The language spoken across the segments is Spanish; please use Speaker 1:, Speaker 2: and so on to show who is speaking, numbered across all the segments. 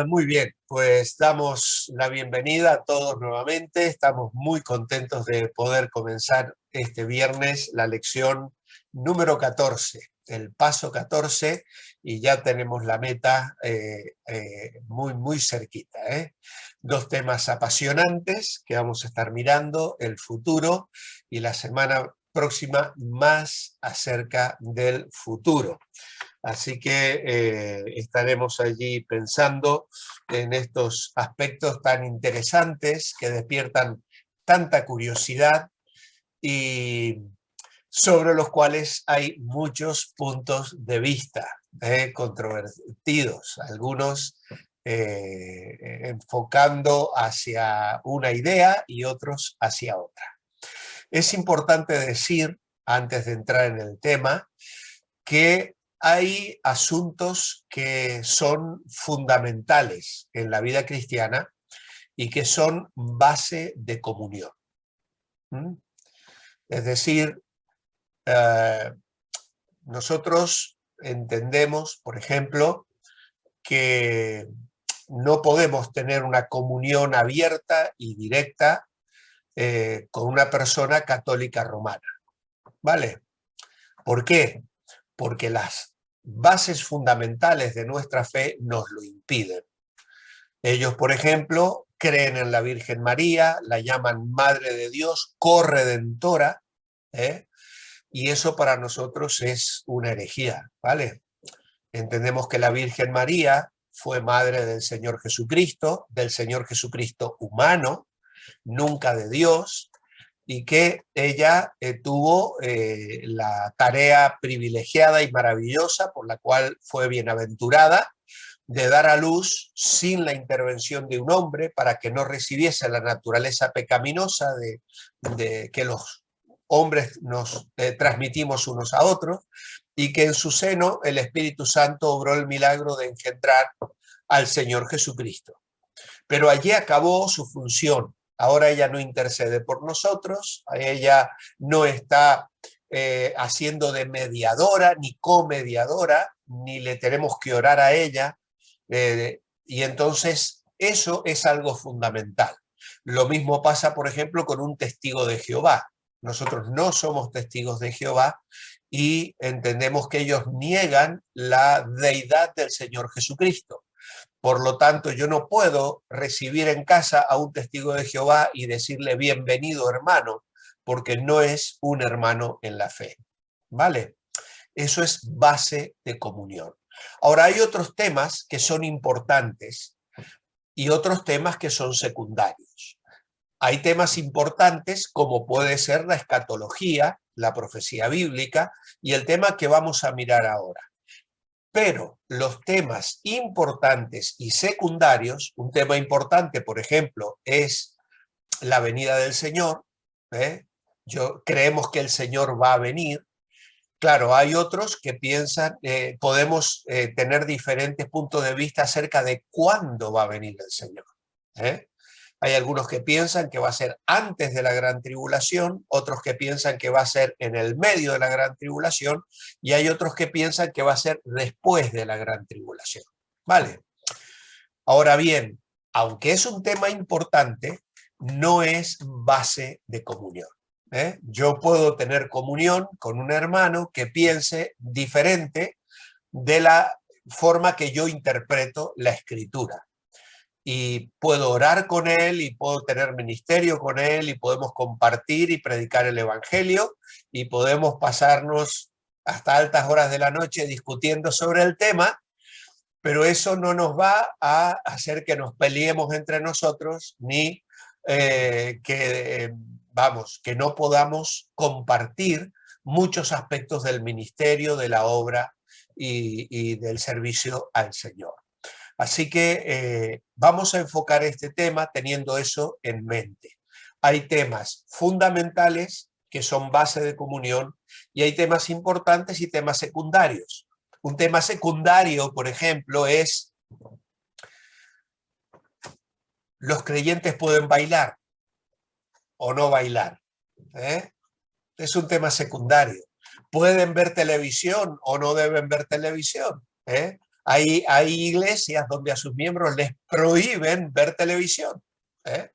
Speaker 1: Muy bien, pues damos la bienvenida a todos nuevamente. Estamos muy contentos de poder comenzar este viernes la lección número 14, el paso 14, y ya tenemos la meta muy cerquita. Dos temas apasionantes que vamos a estar mirando, el futuro, y la semana próxima más acerca del futuro. Así que estaremos allí pensando en estos aspectos tan interesantes que despiertan tanta curiosidad y sobre los cuales hay muchos puntos de vista controvertidos, algunos enfocando hacia una idea y otros hacia otra. Es importante decir, antes de entrar en el tema, que hay asuntos que son fundamentales en la vida cristiana y que son base de comunión. Es decir, nosotros entendemos, por ejemplo, que no podemos tener una comunión abierta y directa con una persona católica romana. ¿Vale? ¿Por qué? Porque las bases fundamentales de nuestra fe nos lo impiden. Ellos, por ejemplo, creen en la Virgen María, la llaman Madre de Dios, corredentora, y eso para nosotros es una herejía, ¿vale? Entendemos que la Virgen María fue madre del Señor Jesucristo humano, nunca de Dios, y que ella tuvo la tarea privilegiada y maravillosa por la cual fue bienaventurada de dar a luz sin la intervención de un hombre para que no recibiese la naturaleza pecaminosa de que los hombres nos transmitimos unos a otros, y que en su seno el Espíritu Santo obró el milagro de engendrar al Señor Jesucristo. Pero allí acabó su función. Ahora ella no intercede por nosotros, ella no está haciendo de mediadora ni comediadora, ni le tenemos que orar a ella, y entonces eso es algo fundamental. Lo mismo pasa, por ejemplo, con un testigo de Jehová. Nosotros no somos testigos de Jehová y entendemos que ellos niegan la deidad del Señor Jesucristo. Por lo tanto, yo no puedo recibir en casa a un testigo de Jehová y decirle bienvenido hermano, porque no es un hermano en la fe. ¿Vale? Eso es base de comunión. Ahora, hay otros temas que son importantes y otros temas que son secundarios. Hay temas importantes como puede ser la escatología, la profecía bíblica y el tema que vamos a mirar ahora. Pero los temas importantes y secundarios, un tema importante, por ejemplo, es la venida del Señor. Creemos que el Señor va a venir. Claro, hay otros que piensan, podemos tener diferentes puntos de vista acerca de cuándo va a venir el Señor. Hay algunos que piensan que va a ser antes de la gran tribulación, otros que piensan que va a ser en el medio de la gran tribulación, y hay otros que piensan que va a ser después de la gran tribulación. ¿Vale? Ahora bien, aunque es un tema importante, no es base de comunión. Yo puedo tener comunión con un hermano que piense diferente de la forma que yo interpreto la Escritura. Y puedo orar con él y puedo tener ministerio con él y podemos compartir y predicar el evangelio y podemos pasarnos hasta altas horas de la noche discutiendo sobre el tema, pero eso no nos va a hacer que nos peleemos entre nosotros ni que no podamos compartir muchos aspectos del ministerio, de la obra y del servicio al Señor. Así que vamos a enfocar este tema teniendo eso en mente. Hay temas fundamentales que son base de comunión y hay temas importantes y temas secundarios. Un tema secundario, por ejemplo, es los creyentes pueden bailar o no bailar. Es un tema secundario. ¿Pueden ver televisión o no deben ver televisión? Hay iglesias donde a sus miembros les prohíben ver televisión, ¿eh?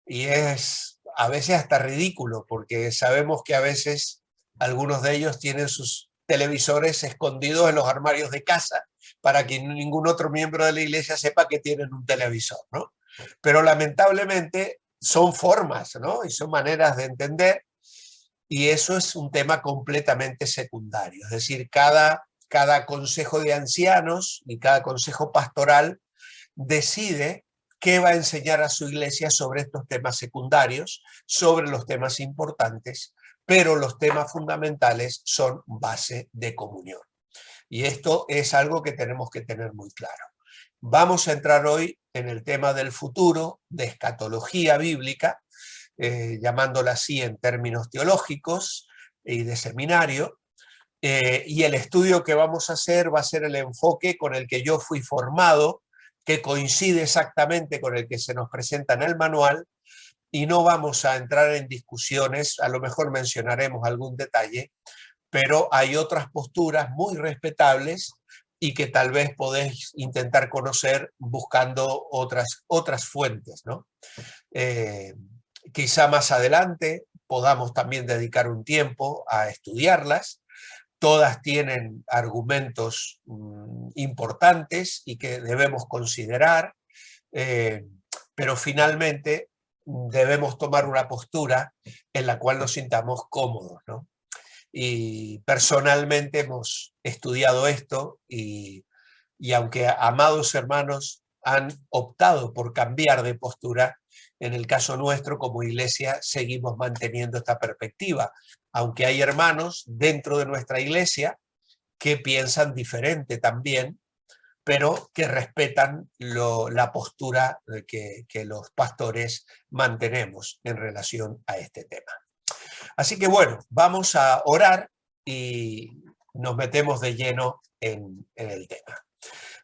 Speaker 1: Y es a veces hasta ridículo, porque sabemos que a veces algunos de ellos tienen sus televisores escondidos en los armarios de casa para que ningún otro miembro de la iglesia sepa que tienen un televisor, ¿no? Pero lamentablemente son formas, ¿no? Y son maneras de entender, y eso es un tema completamente secundario. Es decir, cada consejo de ancianos y cada consejo pastoral decide qué va a enseñar a su iglesia sobre estos temas secundarios, sobre los temas importantes, pero los temas fundamentales son base de comunión. Y esto es algo que tenemos que tener muy claro. Vamos a entrar hoy en el tema del futuro, de escatología bíblica, llamándola así en términos teológicos y de seminario, y el estudio que vamos a hacer va a ser el enfoque con el que yo fui formado, que coincide exactamente con el que se nos presenta en el manual, y no vamos a entrar en discusiones, a lo mejor mencionaremos algún detalle, pero hay otras posturas muy respetables y que tal vez podéis intentar conocer buscando otras fuentes, ¿no? Quizá más adelante podamos también dedicar un tiempo a estudiarlas. Todas tienen argumentos importantes y que debemos considerar, pero finalmente debemos tomar una postura en la cual nos sintamos cómodos, ¿no? Y personalmente hemos estudiado esto y aunque amados hermanos han optado por cambiar de postura, en el caso nuestro como iglesia seguimos manteniendo esta perspectiva, aunque hay hermanos dentro de nuestra iglesia que piensan diferente también, pero que respetan la postura que los pastores mantenemos en relación a este tema. Así que bueno, vamos a orar y nos metemos de lleno en el tema.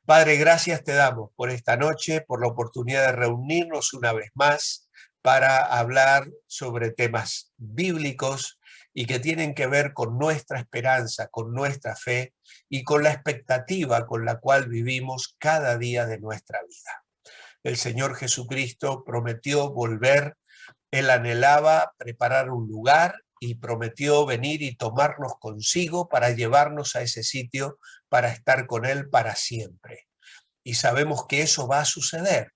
Speaker 1: Padre, gracias te damos por esta noche, por la oportunidad de reunirnos una vez más para hablar sobre temas bíblicos y que tienen que ver con nuestra esperanza, con nuestra fe y con la expectativa con la cual vivimos cada día de nuestra vida. El Señor Jesucristo prometió volver. Él anhelaba preparar un lugar y prometió venir y tomarnos consigo para llevarnos a ese sitio, para estar con Él para siempre. Y sabemos que eso va a suceder.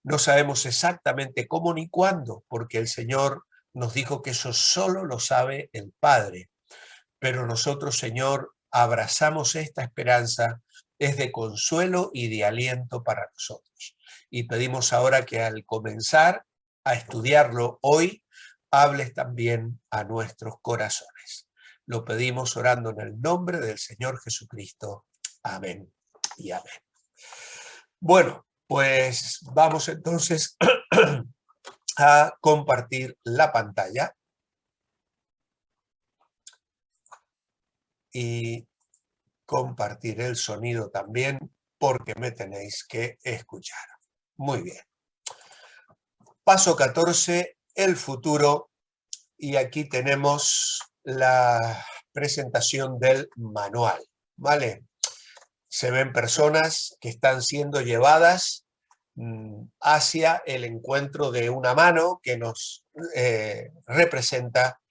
Speaker 1: No sabemos exactamente cómo ni cuándo, porque el Señor nos dijo que eso solo lo sabe el Padre. Pero nosotros, Señor, abrazamos esta esperanza, es de consuelo y de aliento para nosotros. Y pedimos ahora que al comenzar a estudiarlo hoy, hables también a nuestros corazones. Lo pedimos orando en el nombre del Señor Jesucristo. Amén y amén. Bueno, pues vamos entonces a compartir la pantalla y compartir el sonido también, porque me tenéis que escuchar. Muy bien. Paso 14, el futuro, y aquí tenemos la presentación del manual, ¿vale? Se ven personas que están siendo llevadas hacia el encuentro de una mano que nos representa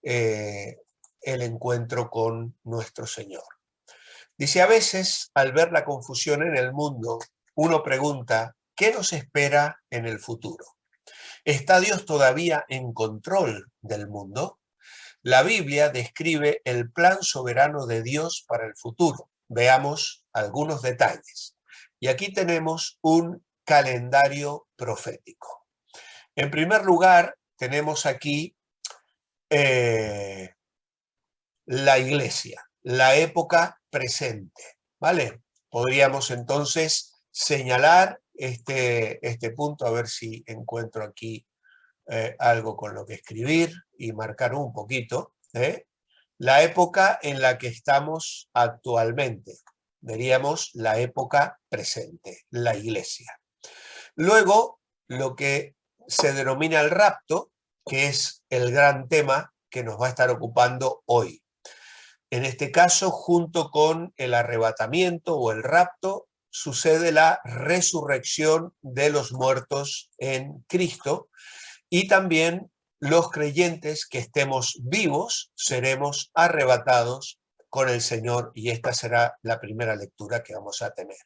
Speaker 1: el encuentro con nuestro Señor. Dice, a veces, al ver la confusión en el mundo, uno pregunta, ¿qué nos espera en el futuro? ¿Está Dios todavía en control del mundo? La Biblia describe el plan soberano de Dios para el futuro. Veamos algunos detalles. Y aquí tenemos un calendario profético. En primer lugar, tenemos aquí la iglesia, la época presente, ¿vale? Podríamos entonces señalar este punto, a ver si encuentro aquí algo con lo que escribir y marcar un poquito, la época en la que estamos actualmente. Veríamos la época presente, la iglesia. Luego, lo que se denomina el rapto, que es el gran tema que nos va a estar ocupando hoy. En este caso, junto con el arrebatamiento o el rapto, sucede la resurrección de los muertos en Cristo, y también los creyentes que estemos vivos seremos arrebatados con el Señor, y esta será la primera lectura que vamos a tener.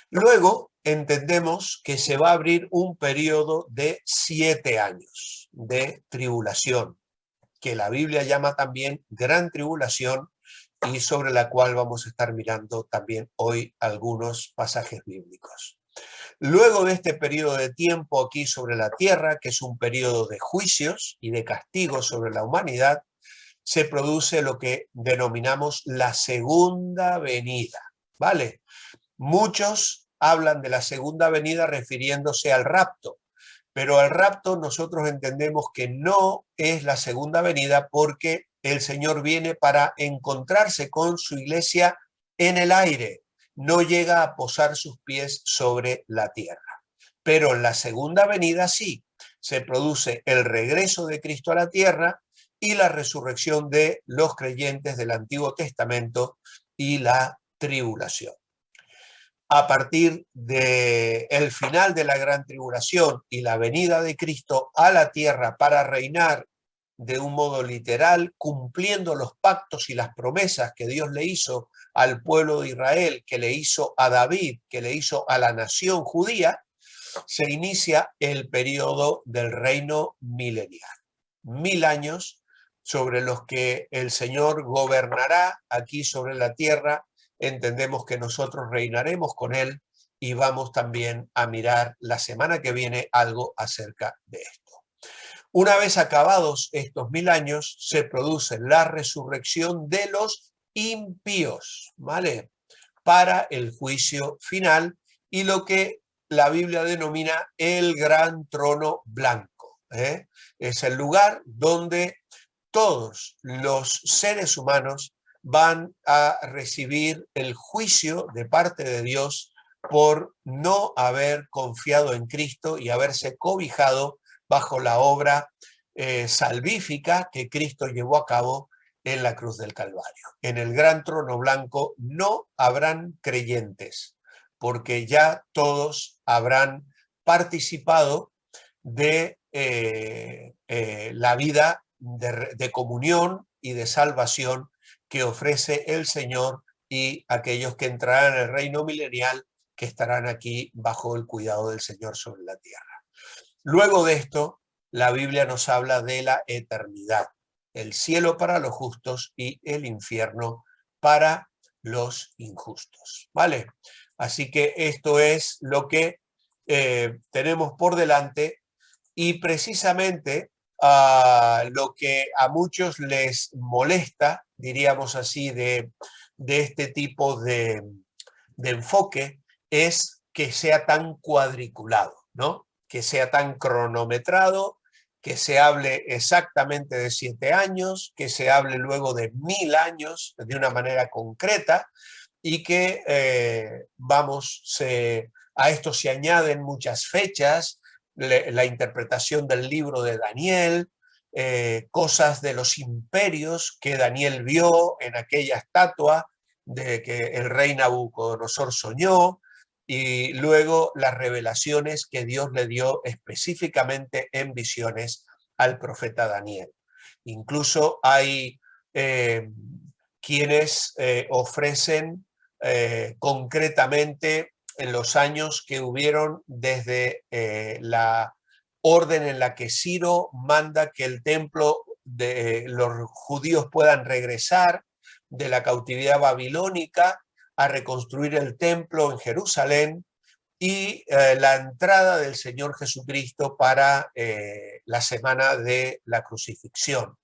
Speaker 1: Luego entendemos que se va a abrir un periodo de 7 años de tribulación, que la Biblia llama también gran tribulación, y sobre la cual vamos a estar mirando también hoy algunos pasajes bíblicos. Luego de este periodo de tiempo aquí sobre la tierra, que es un periodo de juicios y de castigos sobre la humanidad, se produce lo que denominamos la segunda venida, ¿vale? Muchos hablan de la segunda venida refiriéndose al rapto, pero al rapto nosotros entendemos que no es la segunda venida, porque el Señor viene para encontrarse con su iglesia en el aire, no llega a posar sus pies sobre la tierra. Pero en la segunda venida sí, se produce el regreso de Cristo a la tierra y la resurrección de los creyentes del Antiguo Testamento y la tribulación. A partir del final de la gran tribulación y la venida de Cristo a la tierra para reinar de un modo literal, cumpliendo los pactos y las promesas que Dios le hizo al pueblo de Israel, que le hizo a David, que le hizo a la nación judía, se inicia el periodo del reino milenial. 1000 años sobre los que el Señor gobernará aquí sobre la tierra. Entendemos que nosotros reinaremos con Él, y vamos también a mirar la semana que viene algo acerca de esto. Una vez acabados estos 1000 años, se produce la resurrección de los impíos, ¿vale? Para el juicio final, y lo que la Biblia denomina el gran trono blanco, ¿eh? Es el lugar donde todos los seres humanos van a recibir el juicio de parte de Dios por no haber confiado en Cristo y haberse cobijado bajo la obra salvífica que Cristo llevó a cabo en la cruz del Calvario. En el gran trono blanco no habrán creyentes, porque ya todos habrán participado de la vida de comunión y de salvación que ofrece el Señor, y aquellos que entrarán en el reino milenial, que estarán aquí bajo el cuidado del Señor sobre la tierra. Luego de esto, la Biblia nos habla de la eternidad, el cielo para los justos y el infierno para los injustos, ¿vale? Así que esto es lo que tenemos por delante, y precisamente lo que a muchos les molesta, diríamos así, de este tipo de enfoque, es que sea tan cuadriculado, ¿no? Que sea tan cronometrado, que se hable exactamente de 7 años, que se hable luego de 1000 años de una manera concreta, y que, a esto se añaden muchas fechas, la interpretación del libro de Daniel, cosas de los imperios que Daniel vio en aquella estatua de que el rey Nabucodonosor soñó, y luego las revelaciones que Dios le dio específicamente en visiones al profeta Daniel. Incluso hay quienes ofrecen concretamente en los años que hubieron desde la orden en la que Ciro manda que el templo de los judíos puedan regresar de la cautividad babilónica a reconstruir el templo en Jerusalén, y la entrada del Señor Jesucristo para la semana de la crucifixión,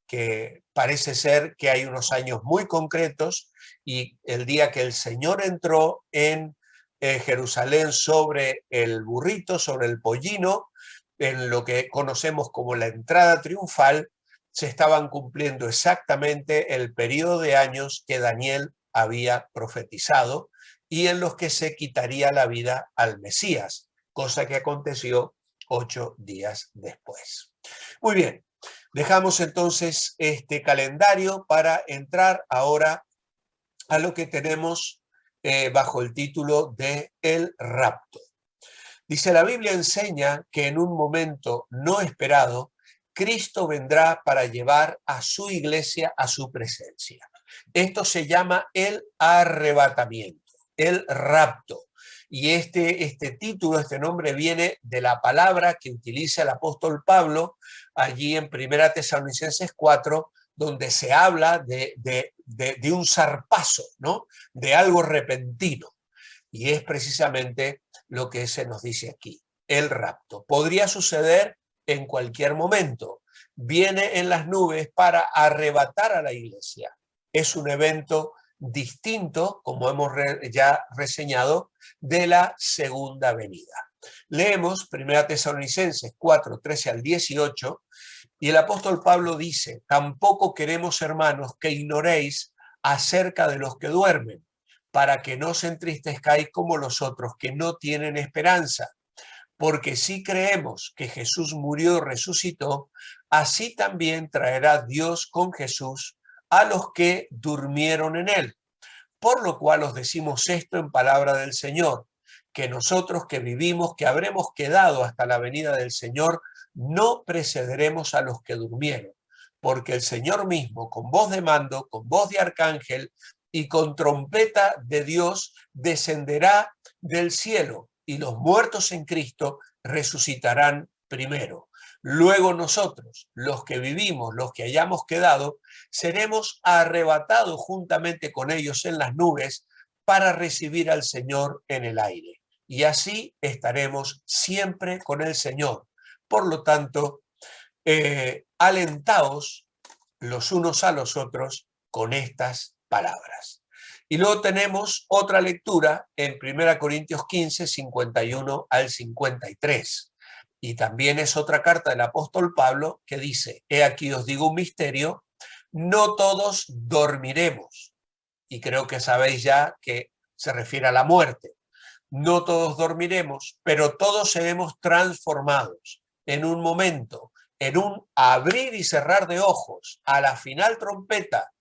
Speaker 1: que parece ser que hay unos años muy concretos, y el día que el Señor entró en Jerusalén sobre el burrito, sobre el pollino, en lo que conocemos como la entrada triunfal, se estaban cumpliendo exactamente el periodo de años que Daniel había profetizado, y en los que se quitaría la vida al Mesías, cosa que aconteció 8 días después. Muy bien, Dejamos entonces este calendario para entrar ahora a lo que tenemos bajo el título de El rapto. Dice, la Biblia enseña que en un momento no esperado, Cristo vendrá para llevar a su iglesia a su presencia. Esto se llama el arrebatamiento, el rapto. Y este título, este nombre viene de la palabra que utiliza el apóstol Pablo allí en 1 Tesalonicenses 4, donde se habla de un zarpazo, ¿no? De algo repentino. Y es precisamente lo que se nos dice aquí, el rapto. Podría suceder en cualquier momento. Viene en las nubes para arrebatar a la iglesia. Es un evento distinto, como hemos ya reseñado, de la segunda venida. Leemos 1 Tesalonicenses 4, 13 al 18, y el apóstol Pablo dice, tampoco queremos, hermanos, que ignoréis acerca de los que duermen, para que no os entristezcáis como los otros que no tienen esperanza. Porque si creemos que Jesús murió y resucitó, así también traerá Dios con Jesús a los que durmieron en él. Por lo cual os decimos esto en palabra del Señor, que nosotros que vivimos, que habremos quedado hasta la venida del Señor, no precederemos a los que durmieron, porque el Señor mismo, con voz de mando, con voz de arcángel y con trompeta de Dios, descenderá del cielo, y los muertos en Cristo resucitarán primero. Luego nosotros, los que vivimos, los que hayamos quedado, seremos arrebatados juntamente con ellos en las nubes para recibir al Señor en el aire. Y así estaremos siempre con el Señor. Por lo tanto, alentaos los unos a los otros con estas palabras. Y luego tenemos otra lectura en 1 Corintios 15, 51 al 53. Y también es otra carta del apóstol Pablo que dice, he aquí os digo un misterio, no todos dormiremos. Y creo que sabéis ya que se refiere a la muerte. No todos dormiremos, pero todos seremos transformados en un momento, en un abrir y cerrar de ojos, a la final trompeta,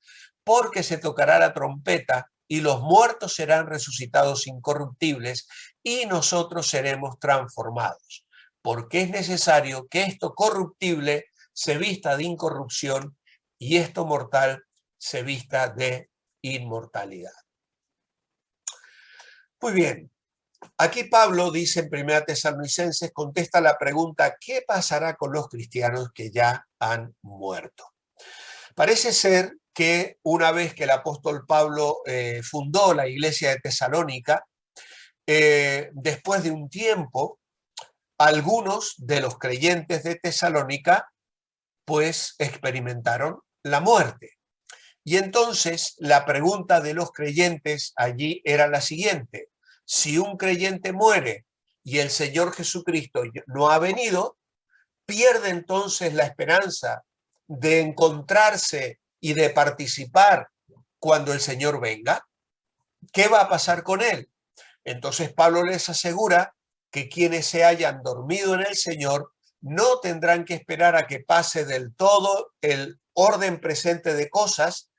Speaker 1: porque se tocará la trompeta y los muertos serán resucitados incorruptibles y nosotros seremos transformados. Porque es necesario que esto corruptible se vista de incorrupción y esto mortal se vista de inmortalidad. Muy bien, aquí Pablo dice en 1 Tesalonicenses, contesta la pregunta, ¿qué pasará con los cristianos que ya han muerto? Parece ser que una vez que el apóstol Pablo fundó la iglesia de Tesalónica, después de un tiempo, algunos de los creyentes de Tesalónica pues experimentaron la muerte. Y entonces la pregunta de los creyentes allí era la siguiente: si un creyente muere y el Señor Jesucristo no ha venido, ¿pierde entonces la esperanza de encontrarse y de participar cuando el Señor venga? ¿Qué va a pasar con él? Entonces Pablo les asegura que quienes se hayan dormido en el Señor no tendrán que esperar a que pase del todo el orden presente de cosas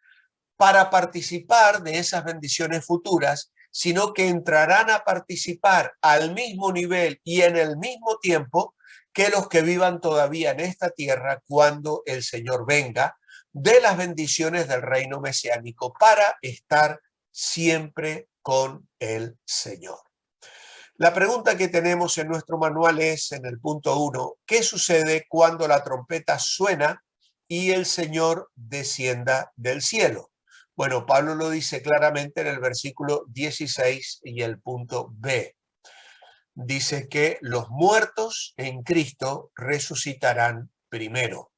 Speaker 1: para participar de esas bendiciones futuras, sino que entrarán a participar al mismo nivel y en el mismo tiempo que los que vivan todavía en esta tierra cuando el Señor venga, de las bendiciones del reino mesiánico para estar siempre con el Señor. La pregunta que tenemos en nuestro manual es, en el punto 1, ¿qué sucede cuando la trompeta suena y el Señor descienda del cielo? Bueno, Pablo lo dice claramente en el versículo 16 y el punto B. Dice que los muertos en Cristo resucitarán primero.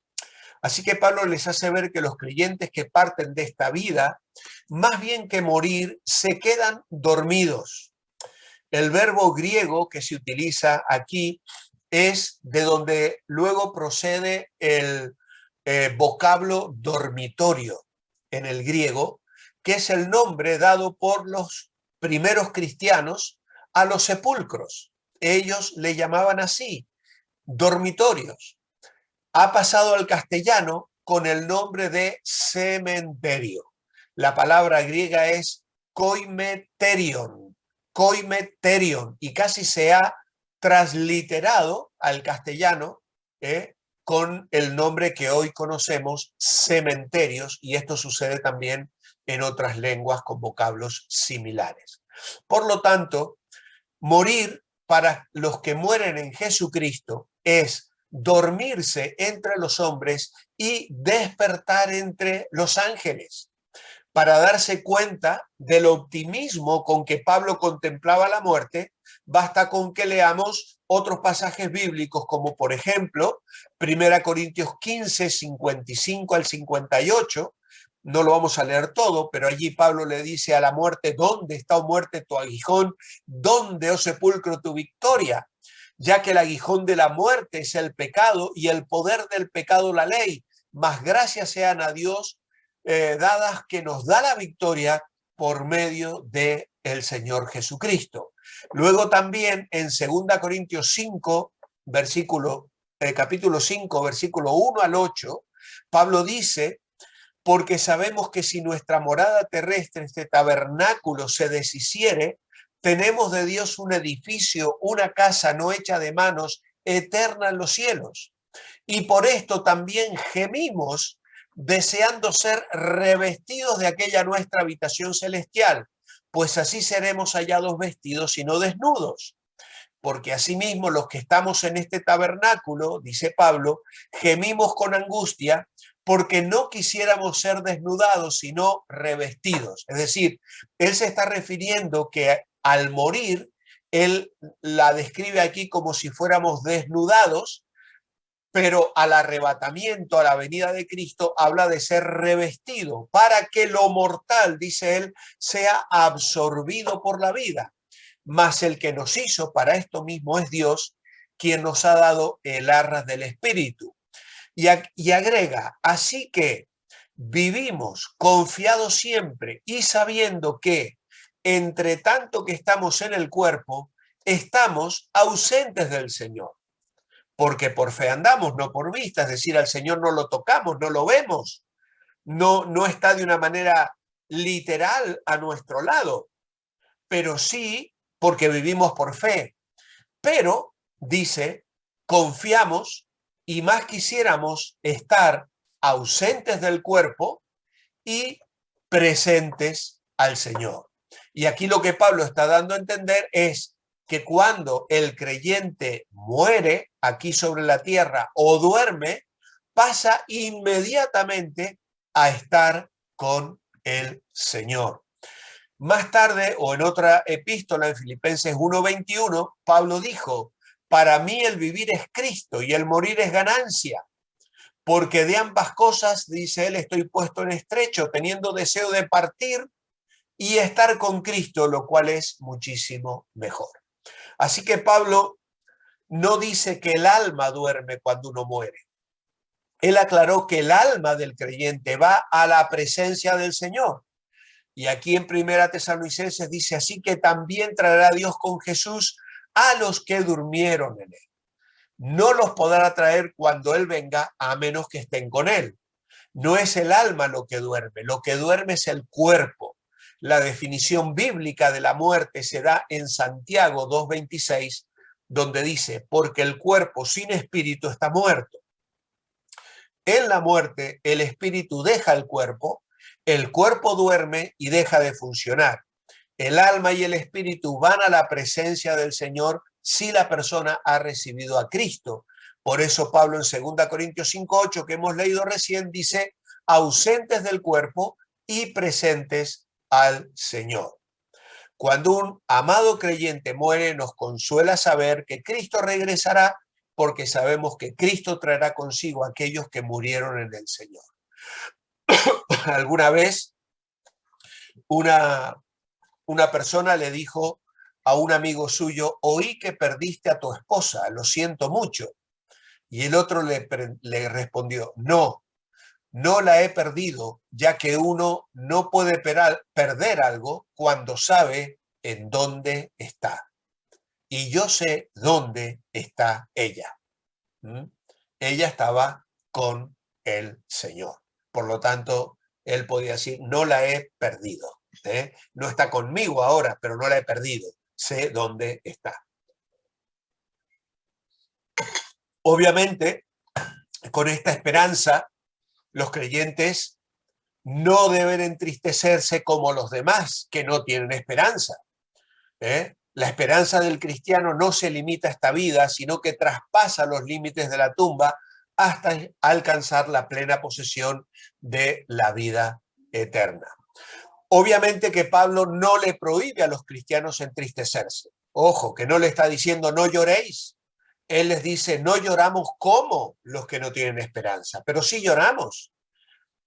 Speaker 1: Así que Pablo les hace ver que los creyentes que parten de esta vida, más bien que morir, se quedan dormidos. El verbo griego que se utiliza aquí es de donde luego procede el vocablo dormitorio en el griego, que es el nombre dado por los primeros cristianos a los sepulcros. Ellos le llamaban así, dormitorios. ha pasado al castellano con el nombre de cementerio. La palabra griega es koimeterion, koimeterion, y casi se ha transliterado al castellano con el nombre que hoy conocemos, cementerios, y esto sucede también en otras lenguas con vocablos similares. Por lo tanto, morir para los que mueren en Jesucristo es dormirse entre los hombres y despertar entre los ángeles. Para darse cuenta del optimismo con que Pablo contemplaba la muerte, basta con que leamos otros pasajes bíblicos, como por ejemplo 1 Corintios 15, 55 al 58. No lo vamos a leer todo, pero allí Pablo le dice a la muerte: ¿dónde está, oh muerte, tu aguijón? ¿Dónde, oh sepulcro, tu victoria? Ya que el aguijón de la muerte es el pecado y el poder del pecado la ley. Mas gracias sean a Dios dadas que nos da la victoria por medio de el Señor Jesucristo. Luego también en 2 Corintios 5, capítulo 5, versículo 1 al 8, Pablo dice: porque sabemos que si nuestra morada terrestre, este tabernáculo, se deshiciere, tenemos de Dios un edificio, una casa no hecha de manos, eterna en los cielos. Y por esto también gemimos, deseando ser revestidos de aquella nuestra habitación celestial, pues así seremos hallados vestidos y no desnudos. Porque asimismo los que estamos en este tabernáculo, dice Pablo, gemimos con angustia porque no quisiéramos ser desnudados, sino revestidos. Es decir, él se está refiriendo que al morir, él la describe aquí como si fuéramos desnudados, pero al arrebatamiento, a la venida de Cristo, habla de ser revestido para que lo mortal, dice él, sea absorbido por la vida. Mas el que nos hizo para esto mismo es Dios, quien nos ha dado el arras del Espíritu. Y agrega: así que vivimos confiados siempre y sabiendo que, entre tanto que estamos en el cuerpo, estamos ausentes del Señor. Porque por fe andamos, no por vista, es decir, al Señor no lo tocamos, no lo vemos, no está de una manera literal a nuestro lado, pero sí porque vivimos por fe. Pero, dice, confiamos y más quisiéramos estar ausentes del cuerpo y presentes al Señor. Y aquí lo que Pablo está dando a entender es que cuando el creyente muere aquí sobre la tierra o duerme, pasa inmediatamente a estar con el Señor. Más tarde, o en otra epístola, en Filipenses 1:21, Pablo dijo: para mí el vivir es Cristo y el morir es ganancia, porque de ambas cosas, dice él, estoy puesto en estrecho, teniendo deseo de partir y estar con Cristo, lo cual es muchísimo mejor. Así que Pablo no dice que el alma duerme cuando uno muere. Él aclaró que el alma del creyente va a la presencia del Señor. Y aquí en 1 Tesalonicenses dice: así que también traerá Dios con Jesús a los que durmieron en él. No los podrá traer cuando él venga, a menos que estén con él. No es el alma lo que duerme es el cuerpo. La definición bíblica de la muerte se da en Santiago 2:26, donde dice: porque el cuerpo sin espíritu está muerto. En la muerte, el espíritu deja el cuerpo duerme y deja de funcionar. El alma y el espíritu van a la presencia del Señor si la persona ha recibido a Cristo. Por eso Pablo en 2 Corintios 5:8, que hemos leído recién, dice: ausentes del cuerpo y presentes al Señor. Cuando un amado creyente muere, nos consuela saber que Cristo regresará, porque sabemos que Cristo traerá consigo a aquellos que murieron en el Señor. Alguna vez una persona le dijo a un amigo suyo: oí que perdiste a tu esposa, lo siento mucho. Y el otro le respondió: no la he perdido, ya que uno no puede perder algo cuando sabe en dónde está. Y yo sé dónde está ella. ella estaba con el Señor. Por lo tanto, él podía decir, no la he perdido. No está conmigo ahora, pero no la he perdido. Sé dónde está. Obviamente, con esta esperanza, los creyentes no deben entristecerse como los demás que no tienen esperanza. La esperanza del cristiano no se limita a esta vida, sino que traspasa los límites de la tumba hasta alcanzar la plena posesión de la vida eterna. Obviamente que Pablo no le prohíbe a los cristianos entristecerse. Ojo, que no le está diciendo no lloréis. Él les dice, no lloramos como los que no tienen esperanza, pero sí lloramos.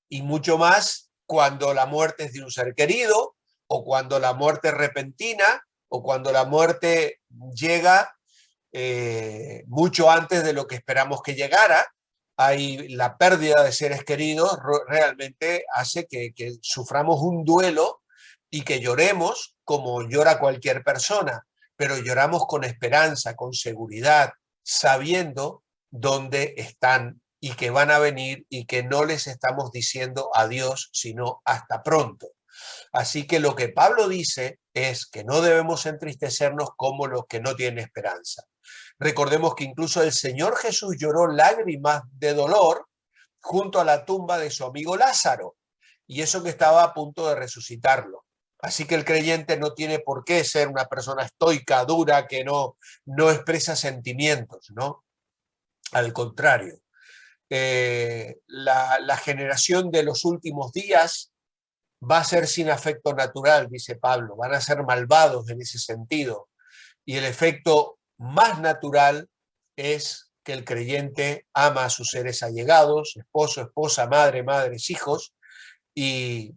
Speaker 1: Y mucho más cuando la muerte es de un ser querido, o cuando la muerte es repentina, o cuando la muerte llega mucho antes de lo que esperamos que llegara. Hay la pérdida de seres queridos realmente hace que suframos un duelo y que lloremos como llora cualquier persona, pero lloramos con esperanza, con seguridad, sabiendo dónde están y que van a venir y que no les estamos diciendo adiós, sino hasta pronto. Así que lo que Pablo dice es que no debemos entristecernos como los que no tienen esperanza. Recordemos que incluso el Señor Jesús lloró lágrimas de dolor junto a la tumba de su amigo Lázaro, y eso que estaba a punto de resucitarlo. Así que el creyente no tiene por qué ser una persona estoica, dura, que no expresa sentimientos, ¿no? Al contrario. La generación de los últimos días va a ser sin afecto natural, dice Pablo, van a ser malvados en ese sentido. Y el efecto más natural es que el creyente ama a sus seres allegados, esposo, esposa, madre, madres, hijos, y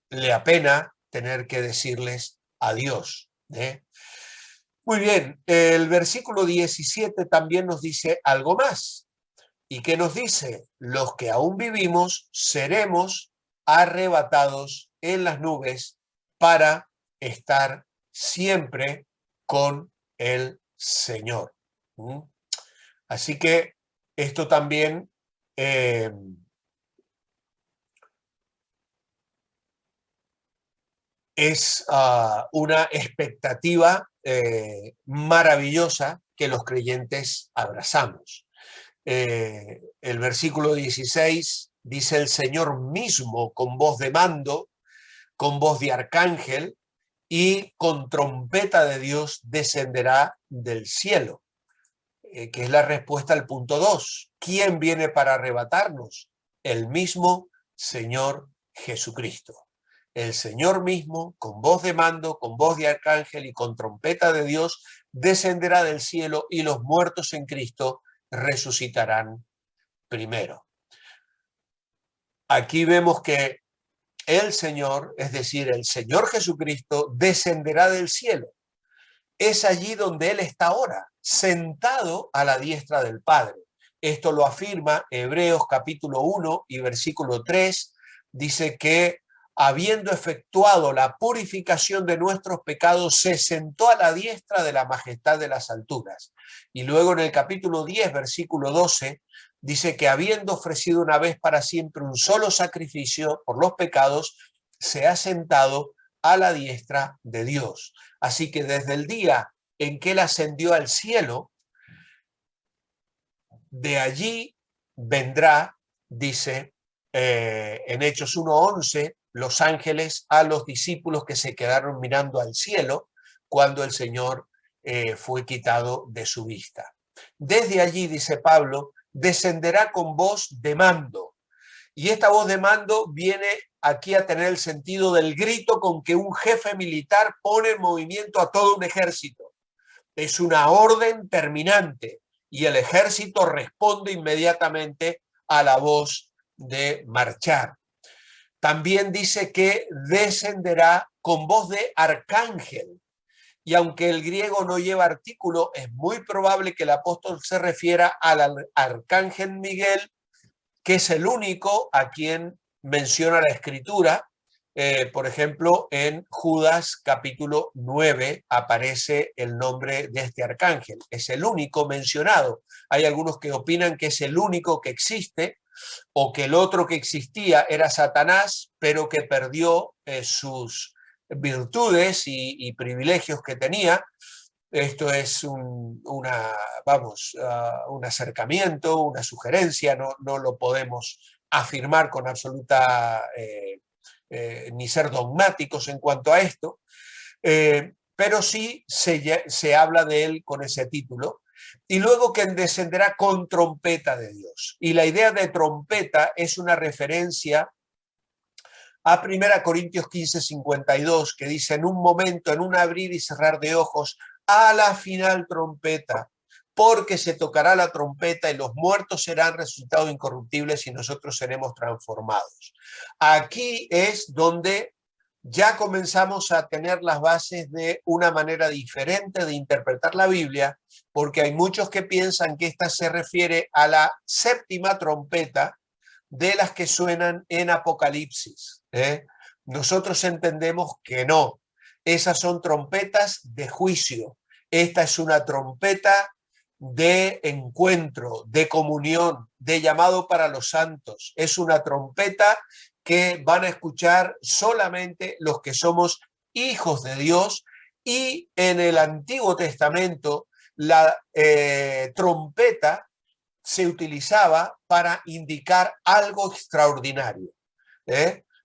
Speaker 1: le apena tener que decirles adiós. Muy bien, el versículo 17 también nos dice algo más. ¿Y qué nos dice? Los que aún vivimos seremos arrebatados en las nubes para estar siempre con el Señor. Así que esto también es una expectativa maravillosa que los creyentes abrazamos. El versículo 16 dice: el Señor mismo con voz de mando, con voz de arcángel y con trompeta de Dios descenderá del cielo, que es la respuesta al punto 2. ¿Quién viene para arrebatarnos? El mismo Señor Jesucristo. El Señor mismo, con voz de mando, con voz de arcángel y con trompeta de Dios, descenderá del cielo y los muertos en Cristo resucitarán primero. Aquí vemos que el Señor, es decir, el Señor Jesucristo, descenderá del cielo. Es allí donde Él está ahora, sentado a la diestra del Padre. Esto lo afirma Hebreos capítulo 1 y versículo 3. Dice que habiendo efectuado la purificación de nuestros pecados, se sentó a la diestra de la majestad de las alturas. Y luego en el capítulo 10, versículo 12, dice que habiendo ofrecido una vez para siempre un solo sacrificio por los pecados, se ha sentado a la diestra de Dios. Así que desde el día en que Él ascendió al cielo, de allí vendrá, dice en Hechos 1:11, los ángeles a los discípulos que se quedaron mirando al cielo cuando el Señor fue quitado de su vista. Desde allí, dice Pablo, descenderá con voz de mando. Y esta voz de mando viene aquí a tener el sentido del grito con que un jefe militar pone en movimiento a todo un ejército. Es una orden terminante y el ejército responde inmediatamente a la voz de marchar. También dice que descenderá con voz de arcángel. Y aunque el griego no lleva artículo, es muy probable que el apóstol se refiera al arcángel Miguel, que es el único a quien menciona la Escritura Por ejemplo, en Judas capítulo 9 aparece el nombre de este arcángel. Es el único mencionado. Hay algunos que opinan que es el único que existe, o que el otro que existía era Satanás, pero que perdió sus virtudes y privilegios que tenía. Esto es un acercamiento, una sugerencia, no lo podemos afirmar con absoluta, ni ser dogmáticos en cuanto a esto, pero sí se habla de él con ese título. Y luego que descenderá con trompeta de Dios. Y la idea de trompeta es una referencia a 1 Corintios 15:52, que dice: en un momento, en un abrir y cerrar de ojos, a la final trompeta, porque se tocará la trompeta y los muertos serán resucitados incorruptibles y nosotros seremos transformados. Aquí es donde ya comenzamos a tener las bases de una manera diferente de interpretar la Biblia, porque hay muchos que piensan que esta se refiere a la séptima trompeta de las que suenan en Apocalipsis. Nosotros entendemos que no. Esas son trompetas de juicio. Esta es una trompeta de encuentro, de comunión, de llamado para los santos. Es una trompeta que van a escuchar solamente los que somos hijos de Dios. Y en el Antiguo Testamento la trompeta se utilizaba para indicar algo extraordinario.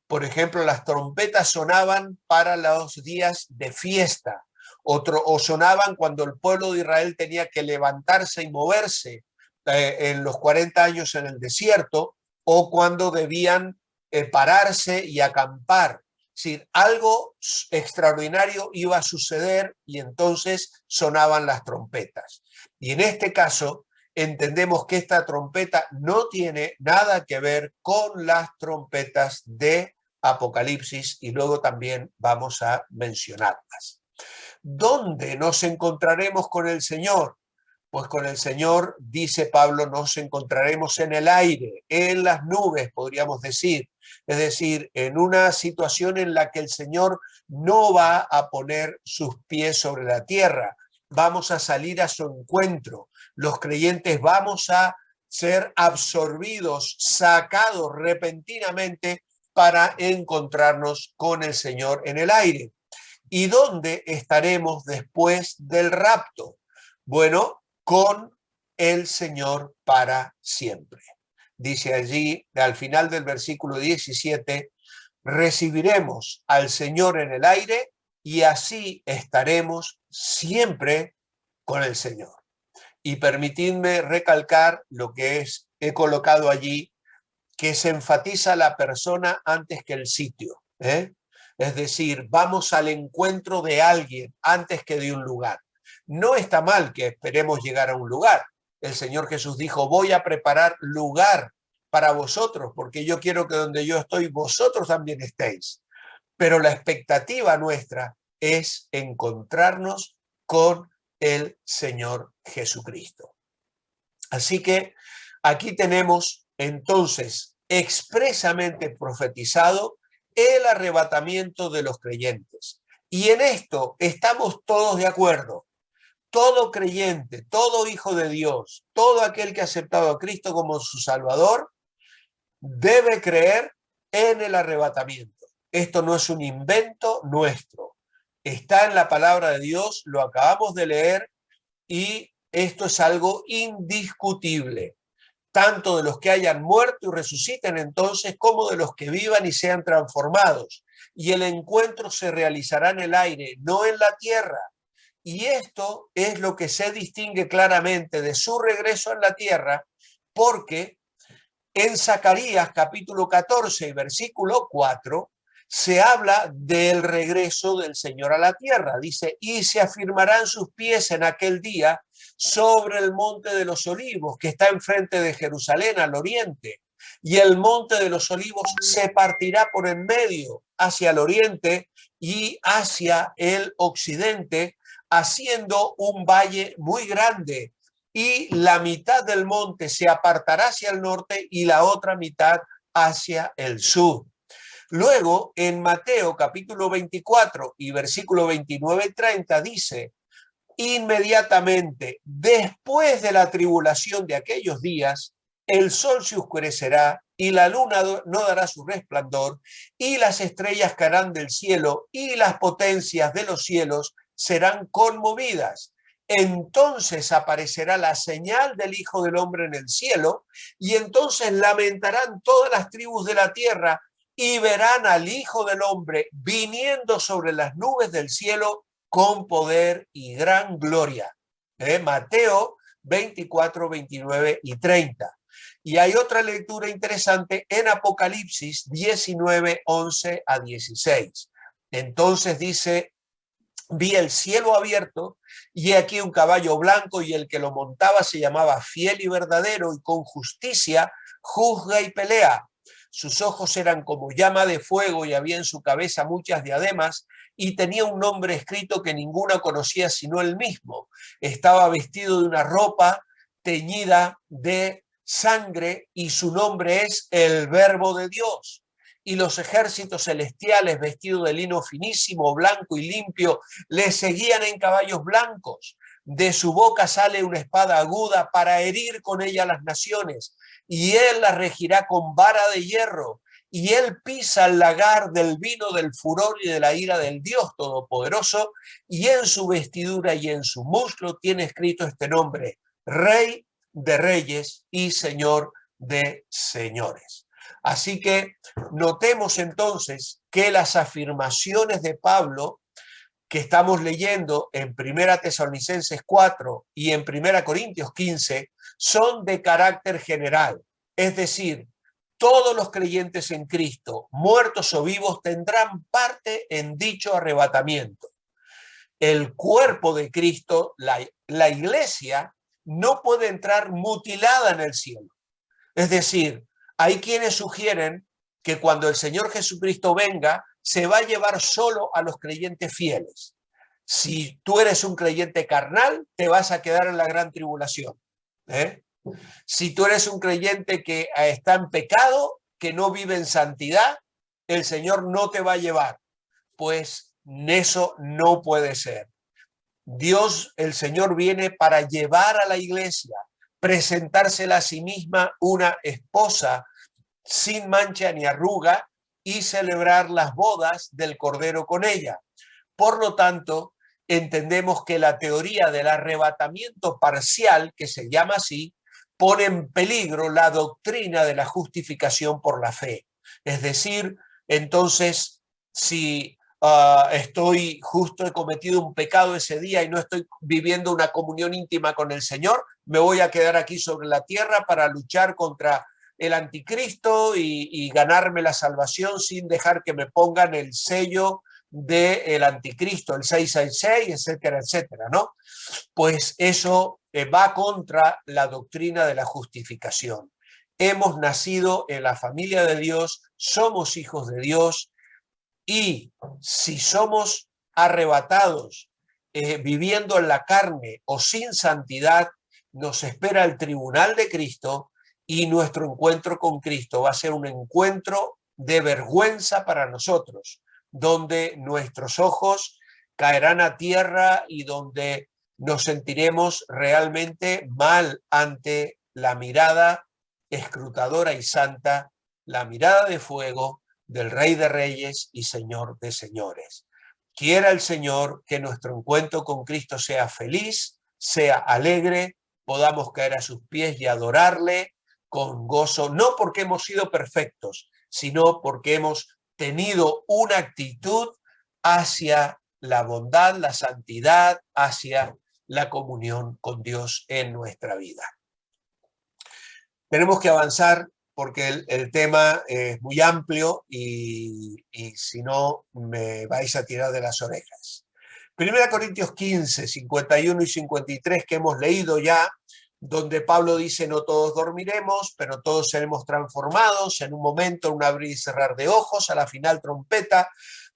Speaker 1: Por ejemplo, las trompetas sonaban para los días de fiesta, o sonaban cuando el pueblo de Israel tenía que levantarse y moverse en los 40 años en el desierto, o cuando debían pararse y acampar. Es decir, algo extraordinario iba a suceder y entonces sonaban las trompetas. Y en este caso, entendemos que esta trompeta no tiene nada que ver con las trompetas de Apocalipsis, y luego también vamos a mencionarlas. ¿Dónde nos encontraremos con el Señor? Pues con el Señor, dice Pablo, nos encontraremos en el aire, en las nubes, podríamos decir. Es decir, en una situación en la que el Señor no va a poner sus pies sobre la tierra. Vamos a salir a su encuentro. Los creyentes vamos a ser absorbidos, sacados repentinamente para encontrarnos con el Señor en el aire. ¿Y dónde estaremos después del rapto? Bueno, con el Señor para siempre. Dice allí, al final del versículo 17, recibiremos al Señor en el aire y así estaremos siempre con el Señor. Y permitidme recalcar lo que he colocado allí, que se enfatiza la persona antes que el sitio. Es decir, vamos al encuentro de alguien antes que de un lugar. No está mal que esperemos llegar a un lugar. El Señor Jesús dijo: voy a preparar lugar para vosotros, porque yo quiero que donde yo estoy, vosotros también estéis. Pero la expectativa nuestra es encontrarnos con el Señor Jesucristo. Así que aquí tenemos entonces expresamente profetizado el arrebatamiento de los creyentes. Y en esto estamos todos de acuerdo. Todo creyente, todo hijo de Dios, todo aquel que ha aceptado a Cristo como su Salvador, debe creer en el arrebatamiento. Esto no es un invento nuestro. Está en la palabra de Dios, lo acabamos de leer, y esto es algo indiscutible, tanto de los que hayan muerto y resuciten entonces, como de los que vivan y sean transformados. Y el encuentro se realizará en el aire, no en la tierra. Y esto es lo que se distingue claramente de su regreso en la tierra, porque en Zacarías capítulo 14 y versículo 4 se habla del regreso del Señor a la tierra. Dice: y se afirmarán sus pies en aquel día sobre el monte de los olivos, que está enfrente de Jerusalén al oriente. Y el monte de los olivos se partirá por en medio hacia el oriente y hacia el occidente, haciendo un valle muy grande. Y la mitad del monte se apartará hacia el norte y la otra mitad hacia el sur. Luego, en Mateo capítulo 24 y versículo 29 y 30 dice: inmediatamente después de la tribulación de aquellos días, el sol se oscurecerá y la luna no dará su resplandor, y las estrellas caerán del cielo, y las potencias de los cielos serán conmovidas. Entonces aparecerá la señal del Hijo del Hombre en el cielo, y entonces lamentarán todas las tribus de la tierra, y verán al Hijo del Hombre viniendo sobre las nubes del cielo con poder y gran gloria. Mateo 24, 29 y 30. Y hay otra lectura interesante en Apocalipsis 19, 11 a 16. Entonces dice: vi el cielo abierto y aquí un caballo blanco, y el que lo montaba se llamaba Fiel y Verdadero, y con justicia juzga y pelea. Sus ojos eran como llama de fuego, y había en su cabeza muchas diademas, y tenía un nombre escrito que ninguno conocía sino él mismo. Estaba vestido de una ropa teñida de sangre, y su nombre es el Verbo de Dios. Y los ejércitos celestiales, vestidos de lino finísimo, blanco y limpio, le seguían en caballos blancos. De su boca sale una espada aguda para herir con ella a las naciones, y él la regirá con vara de hierro, y él pisa el lagar del vino del furor y de la ira del Dios Todopoderoso, y en su vestidura y en su muslo tiene escrito este nombre: Rey de Reyes y Señor de Señores. Así que notemos entonces que las afirmaciones de Pablo que estamos leyendo en 1 Tesalonicenses 4 y en 1 Corintios 15 son de carácter general. Es decir, todos los creyentes en Cristo, muertos o vivos, tendrán parte en dicho arrebatamiento. El cuerpo de Cristo, la iglesia, no puede entrar mutilada en el cielo. Es decir, hay quienes sugieren que cuando el Señor Jesucristo venga, se va a llevar solo a los creyentes fieles. Si tú eres un creyente carnal, te vas a quedar en la gran tribulación. Si tú eres un creyente que está en pecado, que no vive en santidad, el Señor no te va a llevar. Pues eso no puede ser. Dios, el Señor, viene para llevar a la iglesia, presentársela a sí misma una esposa sin mancha ni arruga, y celebrar las bodas del Cordero con ella. Por lo tanto, entendemos que la teoría del arrebatamiento parcial, que se llama así, pone en peligro la doctrina de la justificación por la fe. Es decir, entonces, si he cometido un pecado ese día y no estoy viviendo una comunión íntima con el Señor, me voy a quedar aquí sobre la tierra para luchar contra el anticristo y ganarme la salvación sin dejar que me pongan el sello del anticristo, el 666, etcétera, etcétera, ¿no? Pues eso va contra la doctrina de la justificación. Hemos nacido en la familia de Dios, somos hijos de Dios, y si somos arrebatados viviendo en la carne o sin santidad, nos espera el tribunal de Cristo, y nuestro encuentro con Cristo va a ser un encuentro de vergüenza para nosotros, donde nuestros ojos caerán a tierra y donde nos sentiremos realmente mal ante la mirada escrutadora y santa, la mirada de fuego del Rey de Reyes y Señor de Señores. Quiera el Señor que nuestro encuentro con Cristo sea feliz, sea alegre, podamos caer a sus pies y adorarle con gozo, no porque hemos sido perfectos, sino porque hemos tenido una actitud hacia la bondad, la santidad, hacia la comunión con Dios en nuestra vida. Tenemos que avanzar porque el tema es muy amplio y si no me vais a tirar de las orejas. 1 Corintios 15, 51 y 53 que hemos leído ya, donde Pablo dice: no todos dormiremos, pero todos seremos transformados en un momento, en un abrir y cerrar de ojos, a la final trompeta,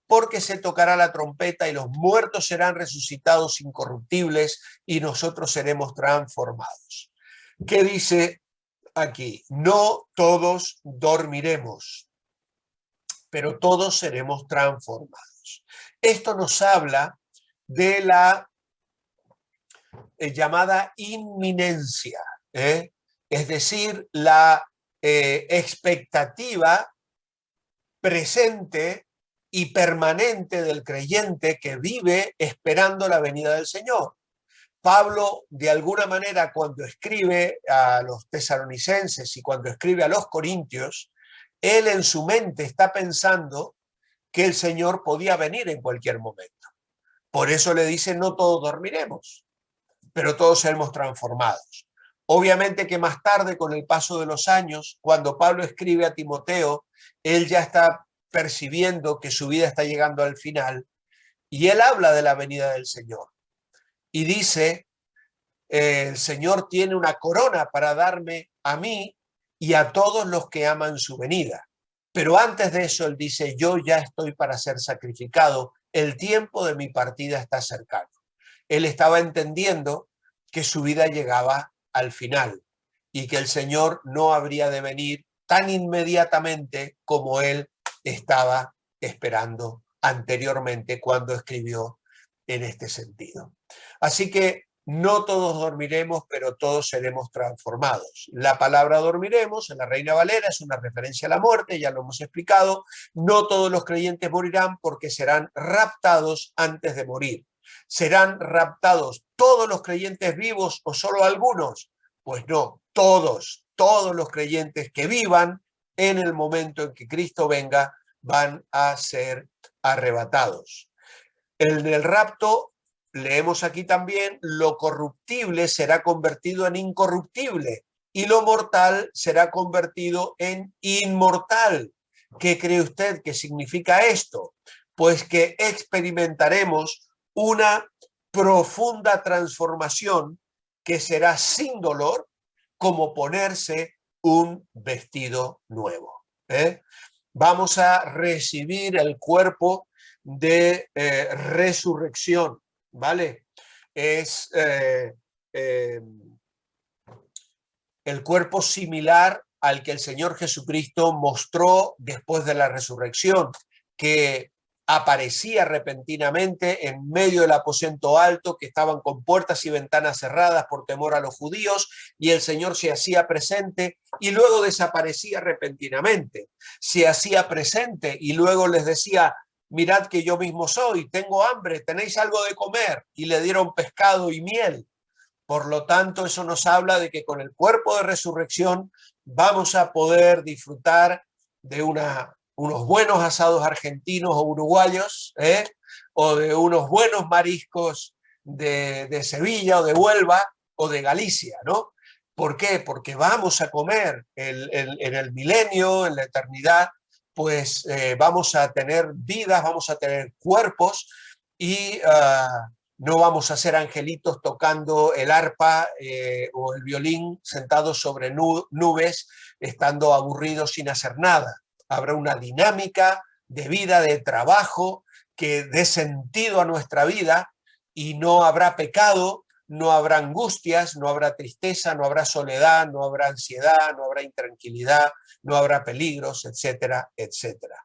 Speaker 1: porque se tocará la trompeta y los muertos serán resucitados incorruptibles y nosotros seremos transformados. ¿Qué dice aquí? No todos dormiremos, pero todos seremos transformados. Esto nos habla de la llamada inminencia, es decir, la expectativa presente y permanente del creyente que vive esperando la venida del Señor. Pablo, de alguna manera, cuando escribe a los tesalonicenses y cuando escribe a los corintios, él en su mente está pensando que el Señor podía venir en cualquier momento. Por eso le dice, no todos dormiremos, pero todos seremos transformados. Obviamente que más tarde, con el paso de los años, cuando Pablo escribe a Timoteo, él ya está percibiendo que su vida está llegando al final y él habla de la venida del Señor. Y dice, el Señor tiene una corona para darme a mí y a todos los que aman su venida. Pero antes de eso, él dice, yo ya estoy para ser sacrificado, el tiempo de mi partida está cercano. Él estaba entendiendo que su vida llegaba al final y que el Señor no habría de venir tan inmediatamente como él estaba esperando anteriormente cuando escribió en este sentido. Así que no todos dormiremos, pero todos seremos transformados. La palabra dormiremos en la Reina Valera es una referencia a la muerte, ya lo hemos explicado. No todos los creyentes morirán porque serán raptados antes de morir. ¿Serán raptados todos los creyentes vivos o solo algunos? Pues no, todos los creyentes que vivan en el momento en que Cristo venga van a ser arrebatados. En el rapto, leemos aquí también, lo corruptible será convertido en incorruptible y lo mortal será convertido en inmortal. ¿Qué cree usted que significa esto? Pues que experimentaremos una profunda transformación que será sin dolor, como ponerse un vestido nuevo. Vamos a recibir el cuerpo de resurrección, ¿vale? Es el cuerpo similar al que el Señor Jesucristo mostró después de la resurrección, que aparecía repentinamente en medio del aposento alto, que estaban con puertas y ventanas cerradas por temor a los judíos, y el Señor se hacía presente y luego desaparecía repentinamente. Se hacía presente y luego les decía, mirad que yo mismo soy, tengo hambre, ¿tenéis algo de comer? Y le dieron pescado y miel. Por lo tanto, eso nos habla de que con el cuerpo de resurrección vamos a poder disfrutar de unos buenos asados argentinos o uruguayos, o de unos buenos mariscos de Sevilla o de Huelva o de Galicia, ¿no? ¿Por qué? Porque vamos a comer en el milenio, en la eternidad, pues vamos a tener vidas, vamos a tener cuerpos y no vamos a ser angelitos tocando el arpa o el violín sentados sobre nubes, estando aburridos sin hacer nada. Habrá una dinámica de vida, de trabajo, que dé sentido a nuestra vida y no habrá pecado, no habrá angustias, no habrá tristeza, no habrá soledad, no habrá ansiedad, no habrá intranquilidad, no habrá peligros, etcétera, etcétera.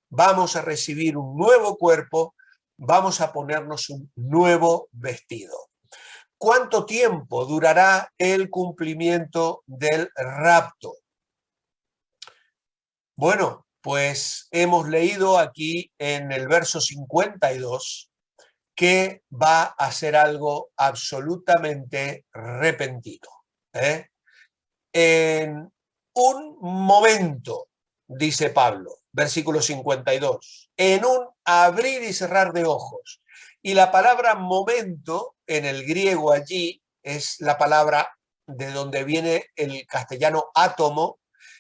Speaker 1: Vamos a recibir un nuevo cuerpo, vamos a ponernos un nuevo vestido. ¿Cuánto tiempo durará el cumplimiento del rapto? Bueno, pues hemos leído aquí en el verso 52 que va a ser algo absolutamente repentino. En un momento, dice Pablo, versículo 52, en un abrir y cerrar de ojos. Y la palabra momento en el griego allí es la palabra de donde viene el castellano átomo,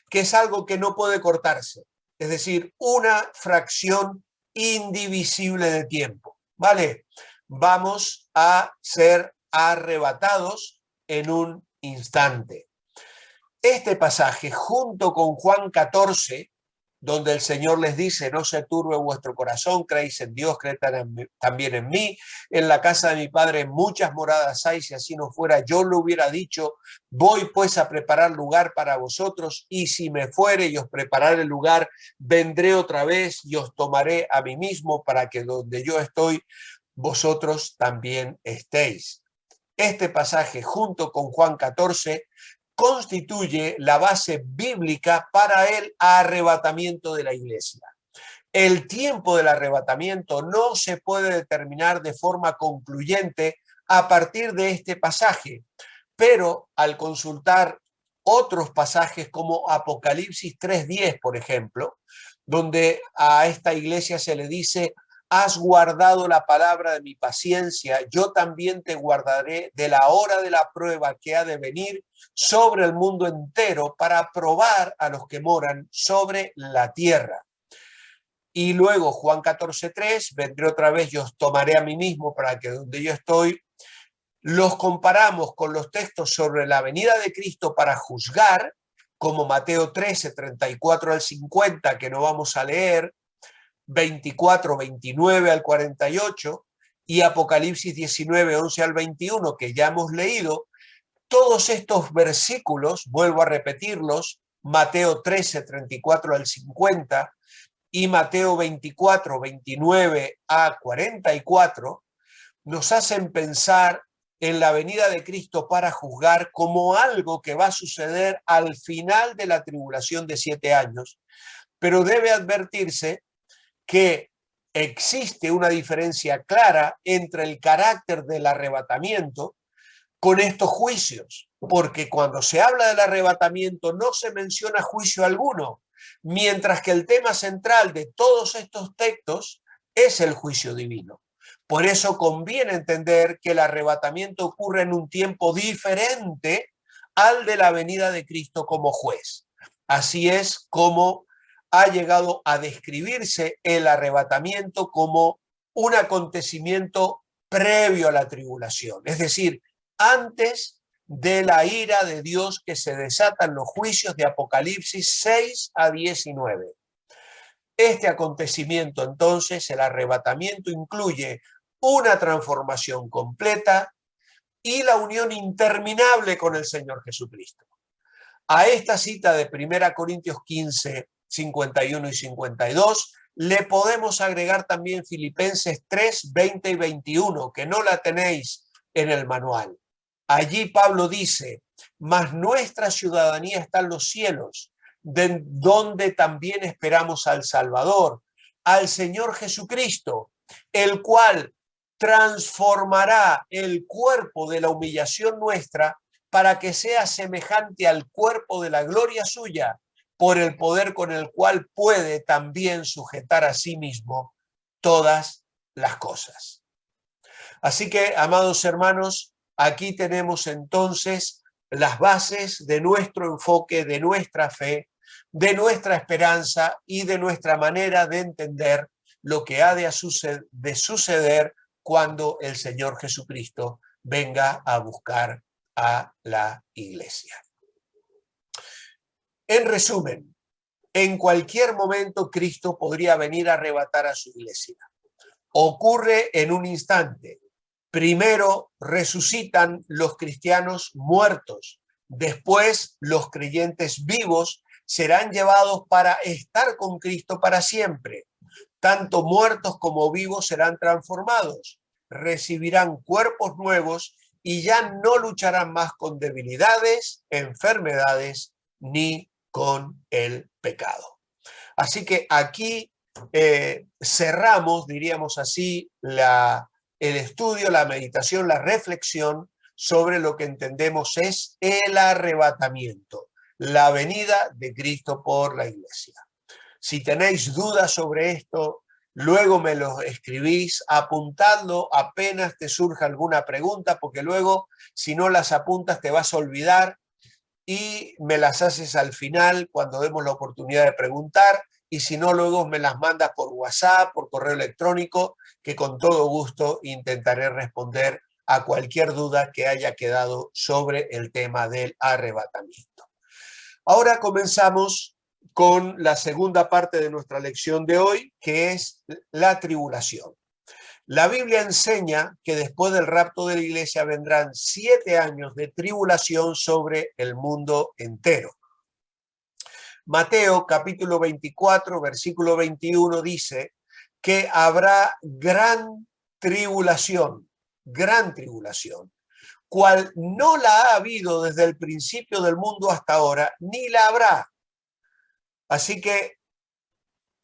Speaker 1: que es algo que no puede cortarse, es decir, una fracción indivisible de tiempo, ¿vale? Vamos a ser arrebatados en un instante. Este pasaje, junto con Juan 14, donde el Señor les dice: no se turbe vuestro corazón, creéis en Dios, creed también en mí. En la casa de mi Padre muchas moradas hay, si así no fuera, yo lo hubiera dicho. Voy pues a preparar lugar para vosotros, y si me fuere y os prepararé el lugar, vendré otra vez y os tomaré a mí mismo, para que donde yo estoy, vosotros también estéis. Este pasaje, junto con Juan 14, constituye la base bíblica para el arrebatamiento de la iglesia. El tiempo del arrebatamiento no se puede determinar de forma concluyente a partir de este pasaje, pero al consultar otros pasajes como Apocalipsis 3:10, por ejemplo, donde a esta iglesia se le dice: has guardado la palabra de mi paciencia, yo también te guardaré de la hora de la prueba que ha de venir sobre el mundo entero, para probar a los que moran sobre la tierra. Y luego Juan 14:3, vendré otra vez y os tomaré a mí mismo, para que donde yo estoy. Los comparamos con los textos sobre la venida de Cristo para juzgar, como Mateo 13:34 al 50, que no vamos a leer, 24:29 al 48, y Apocalipsis 19:11 al 21, que ya hemos leído. Todos estos versículos, vuelvo a repetirlos, Mateo 13:34 al 50 y Mateo 24:29 a 44, nos hacen pensar en la venida de Cristo para juzgar como algo que va a suceder al final de la tribulación de 7 años, pero debe advertirse que existe una diferencia clara entre el carácter del arrebatamiento con estos juicios, porque cuando se habla del arrebatamiento no se menciona juicio alguno, mientras que el tema central de todos estos textos es el juicio divino. Por eso conviene entender que el arrebatamiento ocurre en un tiempo diferente al de la venida de Cristo como juez. Así es como ha llegado a describirse el arrebatamiento como un acontecimiento previo a la tribulación, es decir, antes de la ira de Dios que se desatan los juicios de Apocalipsis 6 a 19. Este acontecimiento, entonces, el arrebatamiento, incluye una transformación completa y la unión interminable con el Señor Jesucristo. A esta cita de 1 Corintios 15, 51 y 52, le podemos agregar también Filipenses 3, 20 y 21, que no la tenéis en el manual. Allí Pablo dice: mas nuestra ciudadanía está en los cielos, de donde también esperamos al Salvador, al Señor Jesucristo, el cual transformará el cuerpo de la humillación nuestra para que sea semejante al cuerpo de la gloria suya, por el poder con el cual puede también sujetar a sí mismo todas las cosas. Así que, amados hermanos, aquí tenemos entonces las bases de nuestro enfoque, de nuestra fe, de nuestra esperanza y de nuestra manera de entender lo que ha de suceder cuando el Señor Jesucristo venga a buscar a la iglesia. En resumen, en cualquier momento Cristo podría venir a arrebatar a su iglesia. Ocurre en un instante. Primero resucitan los cristianos muertos, después los creyentes vivos serán llevados para estar con Cristo para siempre. Tanto muertos como vivos serán transformados, recibirán cuerpos nuevos y ya no lucharán más con debilidades, enfermedades ni con el pecado. Así que aquí cerramos, diríamos así, el estudio, la meditación, la reflexión sobre lo que entendemos es el arrebatamiento, la venida de Cristo por la iglesia. Si tenéis dudas sobre esto, luego me lo escribís, apuntadlo apenas te surja alguna pregunta, porque luego, si no las apuntas, te vas a olvidar y me las haces al final cuando demos la oportunidad de preguntar, y si no, luego me las mandas por WhatsApp, por correo electrónico, que con todo gusto intentaré responder a cualquier duda que haya quedado sobre el tema del arrebatamiento. Ahora comenzamos con la segunda parte de nuestra lección de hoy, que es la tribulación. La Biblia enseña que después del rapto de la iglesia vendrán 7 años de tribulación sobre el mundo entero. Mateo capítulo 24, versículo 21 dice que habrá gran tribulación, cual no la ha habido desde el principio del mundo hasta ahora, ni la habrá. Así que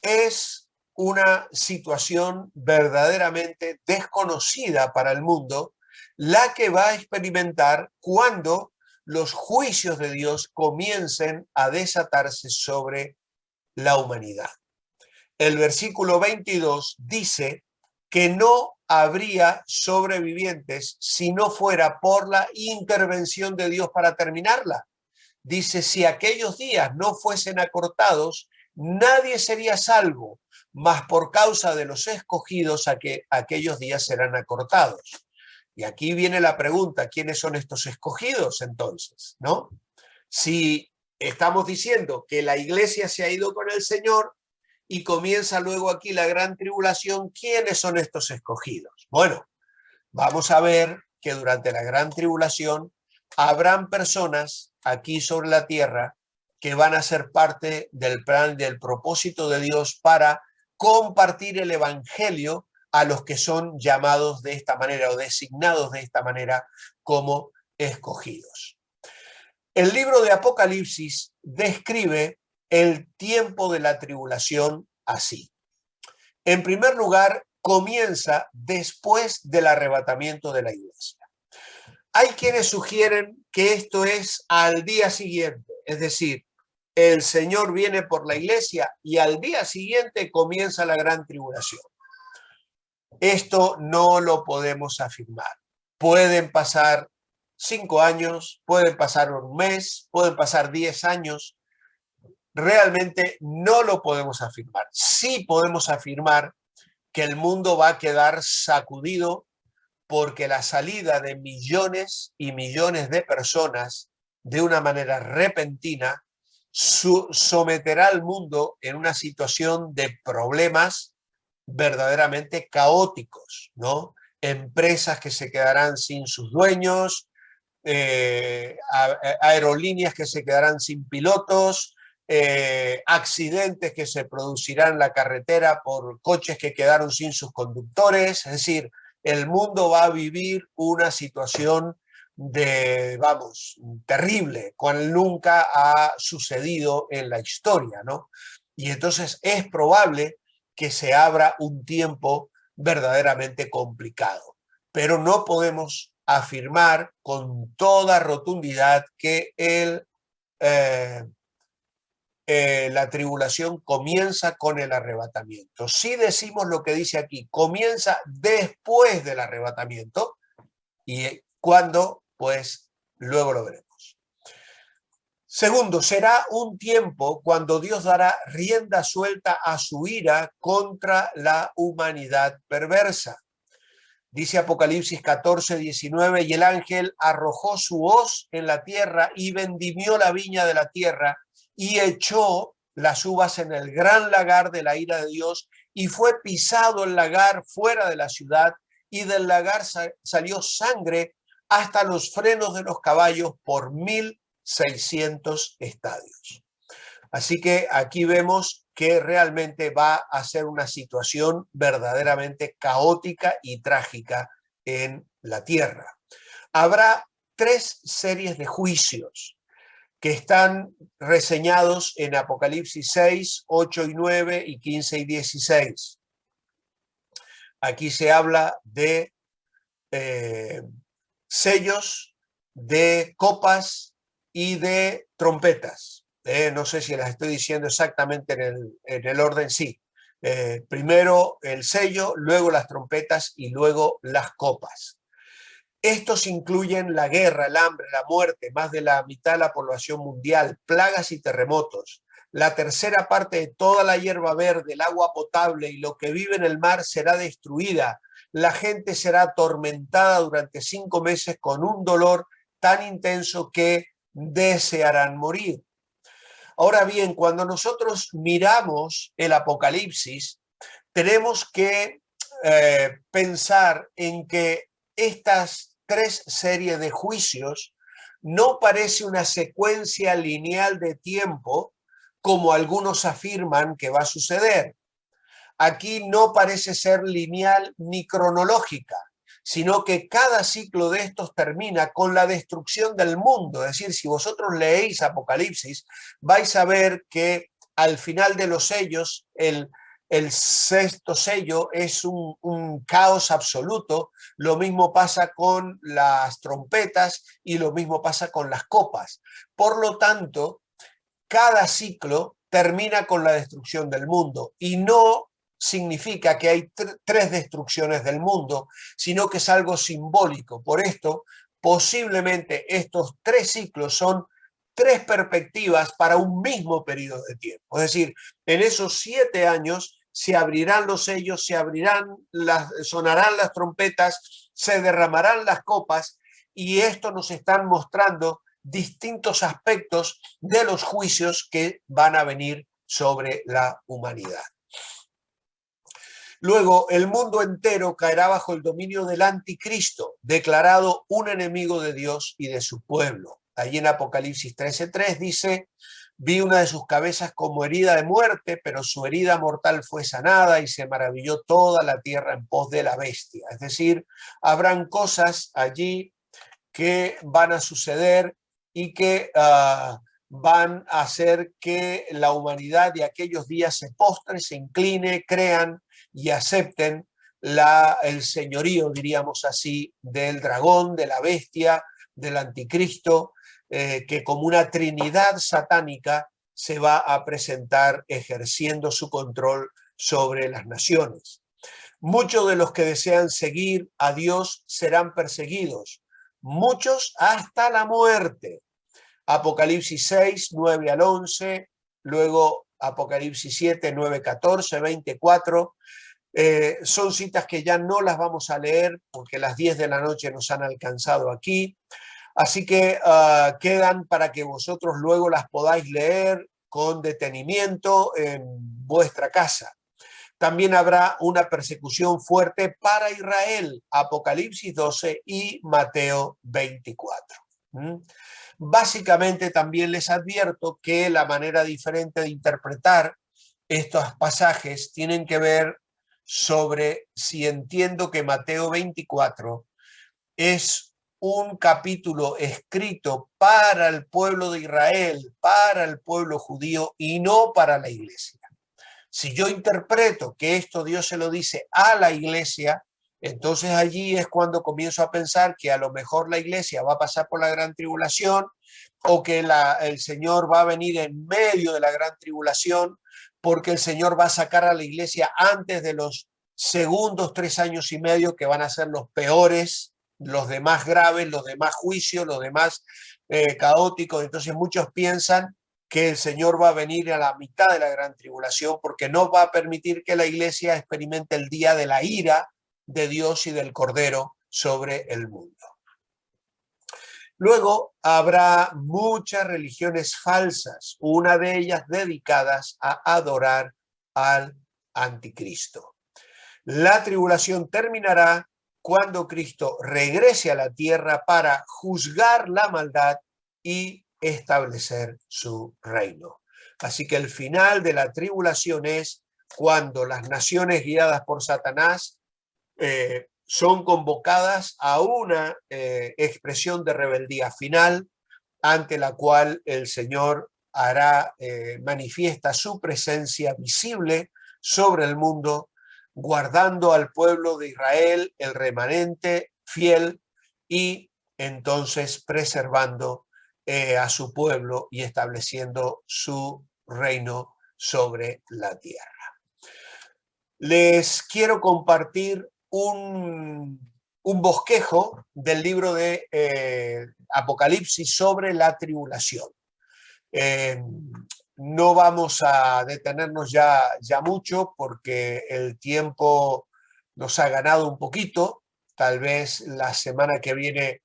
Speaker 1: es una situación verdaderamente desconocida para el mundo, la que va a experimentar cuando los juicios de Dios comiencen a desatarse sobre la humanidad. El versículo 22 dice que no habría sobrevivientes si no fuera por la intervención de Dios para terminarla. Dice, si aquellos días no fuesen acortados, nadie sería salvo, mas por causa de los escogidos aquellos días serán acortados. Y aquí viene la pregunta, ¿quiénes son estos escogidos entonces? ¿No? Si estamos diciendo que la iglesia se ha ido con el Señor y comienza luego aquí la gran tribulación, ¿quiénes son estos escogidos? Bueno, vamos a ver que durante la gran tribulación habrán personas aquí sobre la tierra que van a ser parte del plan, del propósito de Dios para compartir el evangelio a los que son llamados de esta manera o designados de esta manera como escogidos. El libro de Apocalipsis describe el tiempo de la tribulación así. En primer lugar, comienza después del arrebatamiento de la iglesia. Hay quienes sugieren que esto es al día siguiente, es decir, el Señor viene por la iglesia y al día siguiente comienza la gran tribulación. Esto no lo podemos afirmar. Pueden pasar 5 años, pueden pasar un mes, pueden pasar 10 años. Realmente no lo podemos afirmar. Sí podemos afirmar que el mundo va a quedar sacudido porque la salida de millones y millones de personas de una manera repentina someterá al mundo en una situación de problemas verdaderamente caóticos, ¿no? Empresas que se quedarán sin sus dueños, aerolíneas que se quedarán sin pilotos, accidentes que se producirán en la carretera por coches que quedaron sin sus conductores. Es decir, el mundo va a vivir una situación terrible, cual nunca ha sucedido en la historia, ¿no? Y entonces es probable que se abra un tiempo verdaderamente complicado, pero no podemos afirmar con toda rotundidad que la tribulación comienza con el arrebatamiento. Si decimos lo que dice aquí, comienza después del arrebatamiento, y cuando, pues luego lo veremos. Segundo, será un tiempo cuando Dios dará rienda suelta a su ira contra la humanidad perversa. Dice Apocalipsis 14, 19, y el ángel arrojó su hoz en la tierra y vendimió la viña de la tierra y echó las uvas en el gran lagar de la ira de Dios, y fue pisado el lagar fuera de la ciudad, y del lagar salió sangre hasta los frenos de los caballos por 1.600 estadios. Así que aquí vemos que realmente va a ser una situación verdaderamente caótica y trágica en la tierra. Habrá 3 series de juicios que están reseñados en Apocalipsis 6, 8 y 9 y 15 y 16. Aquí se habla de sellos, de copas y de trompetas. No sé si las estoy diciendo exactamente en el orden, sí. Primero el sello, luego las trompetas y luego las copas. Estos incluyen la guerra, el hambre, la muerte, más de la mitad de la población mundial, plagas y terremotos. La tercera parte de toda la hierba verde, el agua potable y lo que vive en el mar será destruida. La gente será atormentada durante 5 meses con un dolor tan intenso que desearán morir. Ahora bien, cuando nosotros miramos el Apocalipsis, tenemos que pensar en que estas tres series de juicios no parece una secuencia lineal de tiempo como algunos afirman que va a suceder. Aquí no parece ser lineal ni cronológica, sino que cada ciclo de estos termina con la destrucción del mundo. Es decir, si vosotros leéis Apocalipsis, vais a ver que al final de los sellos, el sexto sello es un caos absoluto. Lo mismo pasa con las trompetas y lo mismo pasa con las copas. Por lo tanto, cada ciclo termina con la destrucción del mundo y no significa que hay tres destrucciones del mundo, sino que es algo simbólico. Por esto, posiblemente estos tres ciclos son tres perspectivas para un mismo periodo de tiempo. Es decir, en esos 7 años se abrirán los sellos, sonarán las trompetas, se derramarán las copas, y esto nos están mostrando distintos aspectos de los juicios que van a venir sobre la humanidad. Luego, el mundo entero caerá bajo el dominio del anticristo, declarado un enemigo de Dios y de su pueblo. Allí en Apocalipsis 13:3 dice: vi una de sus cabezas como herida de muerte, pero su herida mortal fue sanada, y se maravilló toda la tierra en pos de la bestia. Es decir, habrán cosas allí que van a suceder y que van a hacer que la humanidad de aquellos días se postre, se incline, crean y acepten el señorío, diríamos así, del dragón, de la bestia, del anticristo, que como una trinidad satánica se va a presentar ejerciendo su control sobre las naciones. Muchos de los que desean seguir a Dios serán perseguidos, muchos hasta la muerte. Apocalipsis 6, 9 al 11, luego Apocalipsis 7, 9, 14, 24. Son citas que ya no las vamos a leer porque las 10 de la noche nos han alcanzado aquí. Así que quedan para que vosotros luego las podáis leer con detenimiento en vuestra casa. También habrá una persecución fuerte para Israel, Apocalipsis 12 y Mateo 24. Básicamente también les advierto que la manera diferente de interpretar estos pasajes tienen que ver sobre si entiendo que Mateo 24 es un capítulo escrito para el pueblo de Israel, para el pueblo judío y no para la iglesia. Si yo interpreto que esto Dios se lo dice a la iglesia, entonces allí es cuando comienzo a pensar que a lo mejor la iglesia va a pasar por la gran tribulación, o que el Señor va a venir en medio de la gran tribulación, porque el Señor va a sacar a la iglesia antes de los segundos 3 años y medio, que van a ser los peores, los de más graves, los de más juicios, los de más caóticos. Entonces muchos piensan que el Señor va a venir a la mitad de la gran tribulación, porque no va a permitir que la iglesia experimente el día de la ira de Dios y del Cordero sobre el mundo. Luego habrá muchas religiones falsas, una de ellas dedicadas a adorar al anticristo. La tribulación terminará cuando Cristo regrese a la tierra para juzgar la maldad y establecer su reino. Así que el final de la tribulación es cuando las naciones guiadas por Satanás son convocadas a una expresión de rebeldía final, ante la cual el Señor hará manifiesta su presencia visible sobre el mundo, guardando al pueblo de Israel, el remanente fiel, y entonces preservando a su pueblo y estableciendo su reino sobre la tierra. Les quiero compartir un bosquejo del libro de Apocalipsis sobre la tribulación. No vamos a detenernos ya mucho porque el tiempo nos ha ganado un poquito. Tal vez la semana que viene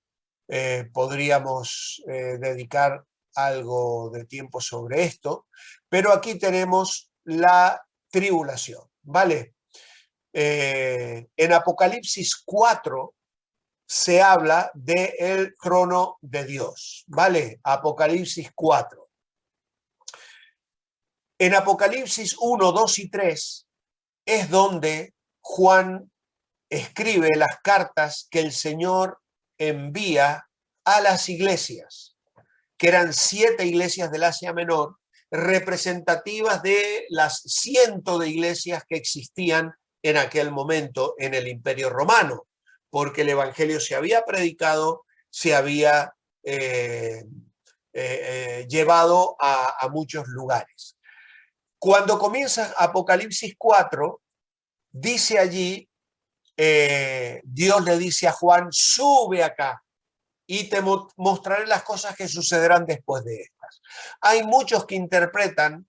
Speaker 1: podríamos dedicar algo de tiempo sobre esto, pero aquí tenemos la tribulación, ¿vale? En Apocalipsis 4 se habla del trono de Dios, ¿vale? Apocalipsis 4. En Apocalipsis 1, 2 y 3 es donde Juan escribe las cartas que el Señor envía a las iglesias, que eran 7 iglesias del Asia Menor, representativas de las cientos de iglesias que existían en aquel momento en el Imperio Romano, porque el Evangelio se había predicado, se había llevado a muchos lugares. Cuando comienza Apocalipsis 4, dice allí, Dios le dice a Juan, sube acá y te mostraré las cosas que sucederán después de estas. Hay muchos que interpretan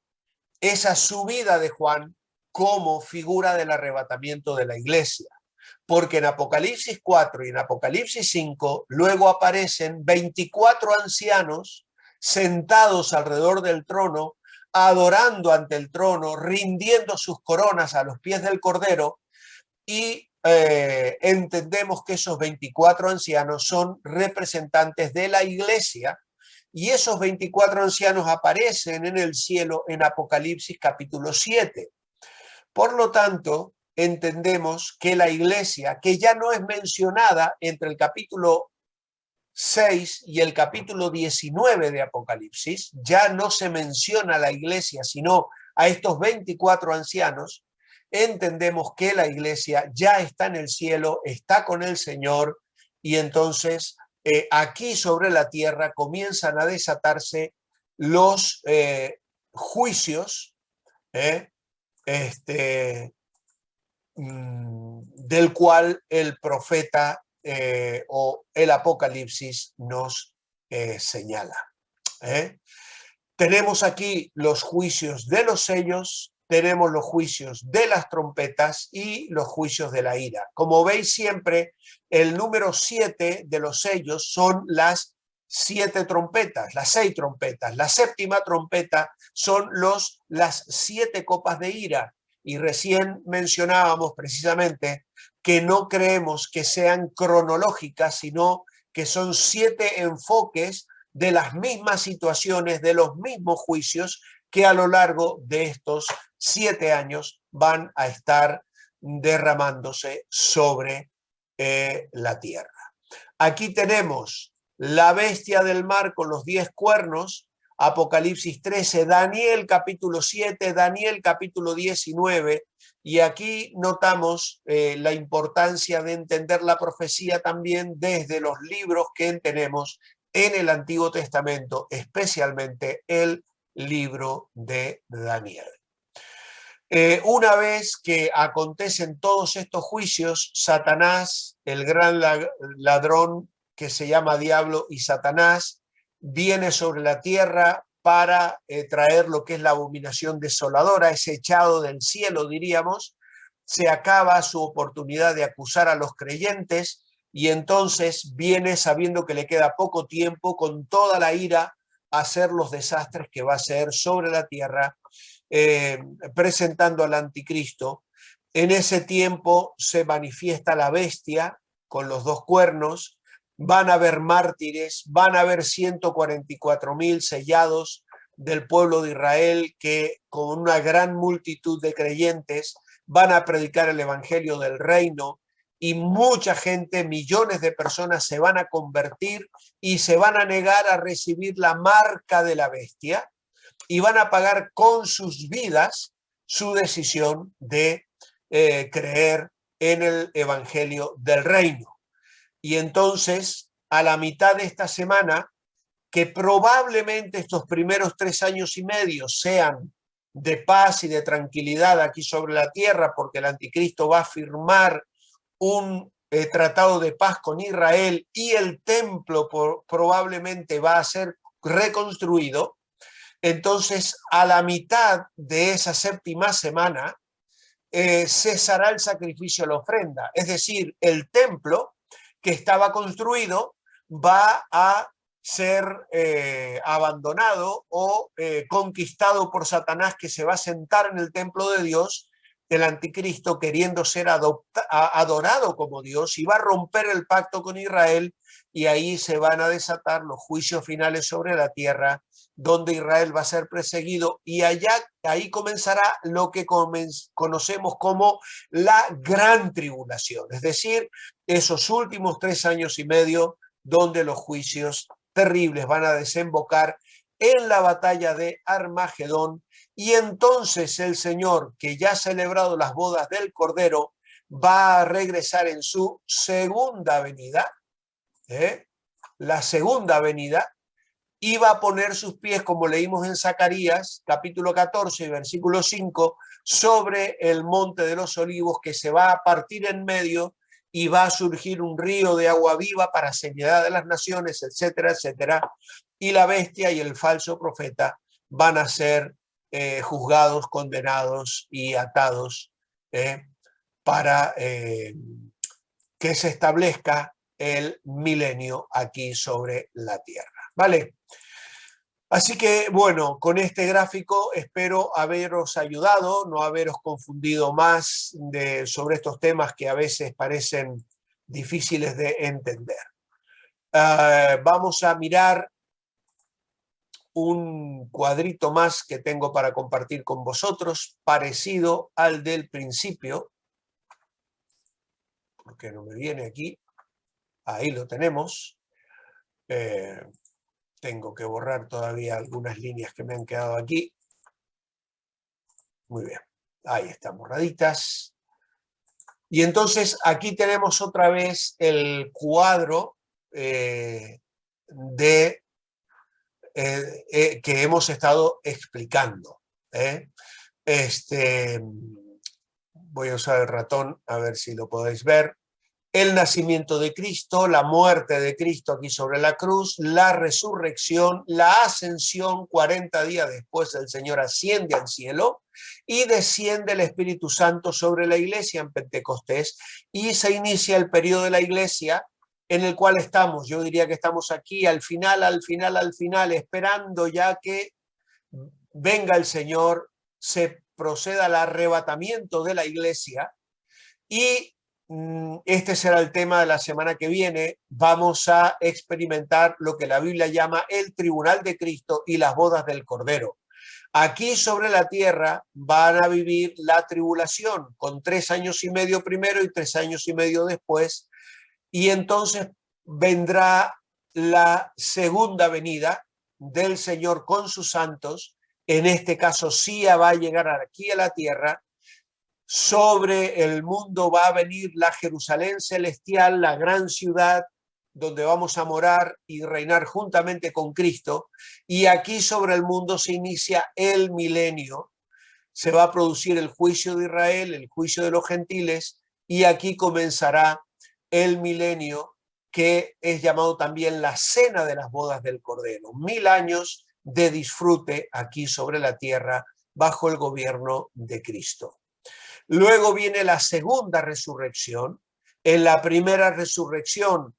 Speaker 1: esa subida de Juan como figura del arrebatamiento de la iglesia, porque en Apocalipsis 4 y en Apocalipsis 5 luego aparecen 24 ancianos sentados alrededor del trono, adorando ante el trono, rindiendo sus coronas a los pies del Cordero, y entendemos que esos 24 ancianos son representantes de la iglesia, y esos 24 ancianos aparecen en el cielo en Apocalipsis capítulo 7. Por lo tanto, entendemos que la iglesia, que ya no es mencionada entre el capítulo 6 y el capítulo 19 de Apocalipsis, ya no se menciona la iglesia, sino a estos 24 ancianos, entendemos que la iglesia ya está en el cielo, está con el Señor, y entonces aquí sobre la tierra comienzan a desatarse los juicios del cual el profeta o el Apocalipsis nos señala. Tenemos aquí los juicios de los sellos, tenemos los juicios de las trompetas y los juicios de la ira. Como veis siempre, el número 7 de los sellos son las 7 trompetas, las 6 trompetas. La séptima trompeta son las 7 copas de ira. Y recién mencionábamos precisamente que no creemos que sean cronológicas, sino que son 7 enfoques de las mismas situaciones, de los mismos juicios que a lo largo de estos 7 años van a estar derramándose sobre la tierra. Aquí tenemos la bestia del mar con los 10 cuernos, Apocalipsis 13, Daniel capítulo 7, Daniel capítulo 19, y aquí notamos la importancia de entender la profecía también desde los libros que tenemos en el Antiguo Testamento, especialmente el libro de Daniel. Una vez que acontecen todos estos juicios, Satanás, el gran ladrón que se llama Diablo y Satanás, viene sobre la tierra para traer lo que es la abominación desoladora, es echado del cielo, diríamos, se acaba su oportunidad de acusar a los creyentes y entonces viene sabiendo que le queda poco tiempo con toda la ira a hacer los desastres que va a hacer sobre la tierra, presentando al anticristo. En ese tiempo se manifiesta la bestia con los 2 cuernos, van a haber mártires, van a haber 144,000 sellados del pueblo de Israel que con una gran multitud de creyentes van a predicar el evangelio del reino, y mucha gente, millones de personas se van a convertir y se van a negar a recibir la marca de la bestia y van a pagar con sus vidas su decisión de creer en el evangelio del reino. Y entonces, a la mitad de esta semana, que probablemente estos primeros 3 años y medio sean de paz y de tranquilidad aquí sobre la tierra, porque el anticristo va a firmar un tratado de paz con Israel y el templo probablemente va a ser reconstruido. Entonces, a la mitad de esa séptima semana, cesará el sacrificio de la ofrenda. Es decir, el templo que estaba construido va a ser abandonado o conquistado por Satanás, que se va a sentar en el templo de Dios, el anticristo, queriendo ser adorado como Dios, y va a romper el pacto con Israel, y ahí se van a desatar los juicios finales sobre la tierra, donde Israel va a ser perseguido, y ahí comenzará lo que conocemos como la gran tribulación, es decir, esos últimos 3 años y medio donde los juicios terribles van a desembocar en la batalla de Armagedón, y entonces el Señor, que ya ha celebrado las bodas del Cordero, va a regresar en su segunda venida, la segunda venida, y va a poner sus pies, como leímos en Zacarías, capítulo 14, versículo 5, sobre el monte de los olivos, que se va a partir en medio y va a surgir un río de agua viva para sanidad de las naciones, etcétera, etcétera. Y la bestia y el falso profeta van a ser juzgados, condenados y atados para que se establezca el milenio aquí sobre la tierra. ¿Vale? Así que, bueno, con este gráfico espero haberos ayudado, no haberos confundido más sobre estos temas que a veces parecen difíciles de entender. Vamos a mirar un cuadrito más que tengo para compartir con vosotros, parecido al del principio, porque no me viene aquí. Ahí lo tenemos. Tengo que borrar todavía algunas líneas que me han quedado aquí. Muy bien, ahí están borraditas. Y entonces aquí tenemos otra vez el cuadro que hemos estado explicando. Voy a usar el ratón a ver si lo podéis ver. El nacimiento de Cristo, la muerte de Cristo aquí sobre la cruz, la resurrección, la ascensión, 40 días después el Señor asciende al cielo y desciende el Espíritu Santo sobre la iglesia en Pentecostés, y se inicia el periodo de la iglesia en el cual estamos. Yo diría que estamos aquí al final, esperando ya que venga el Señor, se proceda al arrebatamiento de la iglesia, y este será el tema de la semana que viene. Vamos a experimentar lo que la Biblia llama el tribunal de Cristo y las bodas del Cordero. Aquí sobre la tierra van a vivir la tribulación, con 3 años y medio primero y 3 años y medio después, y entonces vendrá la segunda venida del Señor con sus santos. En este caso sí va a llegar aquí a la tierra. Sobre el mundo va a venir la Jerusalén celestial, la gran ciudad donde vamos a morar y reinar juntamente con Cristo. Y aquí sobre el mundo se inicia el milenio. Se va a producir el juicio de Israel, el juicio de los gentiles, y aquí comenzará el milenio, que es llamado también la cena de las bodas del Cordero. 1000 años de disfrute aquí sobre la tierra bajo el gobierno de Cristo. Luego viene la segunda resurrección. En la primera resurrección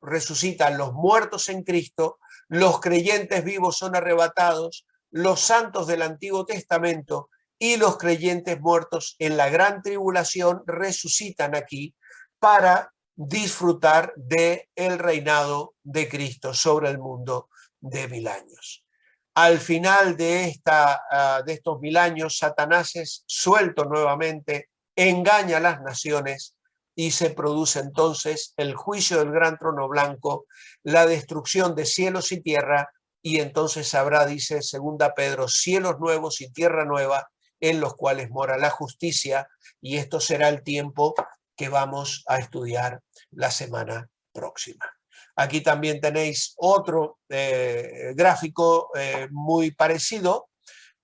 Speaker 1: resucitan los muertos en Cristo, los creyentes vivos son arrebatados, los santos del Antiguo Testamento y los creyentes muertos en la gran tribulación resucitan aquí para disfrutar del reinado de Cristo sobre el mundo de 1000 años. Al final de estos 1000 años, Satanás es suelto nuevamente, engaña a las naciones, y se produce entonces el juicio del gran trono blanco, la destrucción de cielos y tierra, y entonces habrá, dice 2 Pedro, cielos nuevos y tierra nueva, en los cuales mora la justicia, y esto será el tiempo que vamos a estudiar la semana próxima. Aquí también tenéis otro gráfico muy parecido: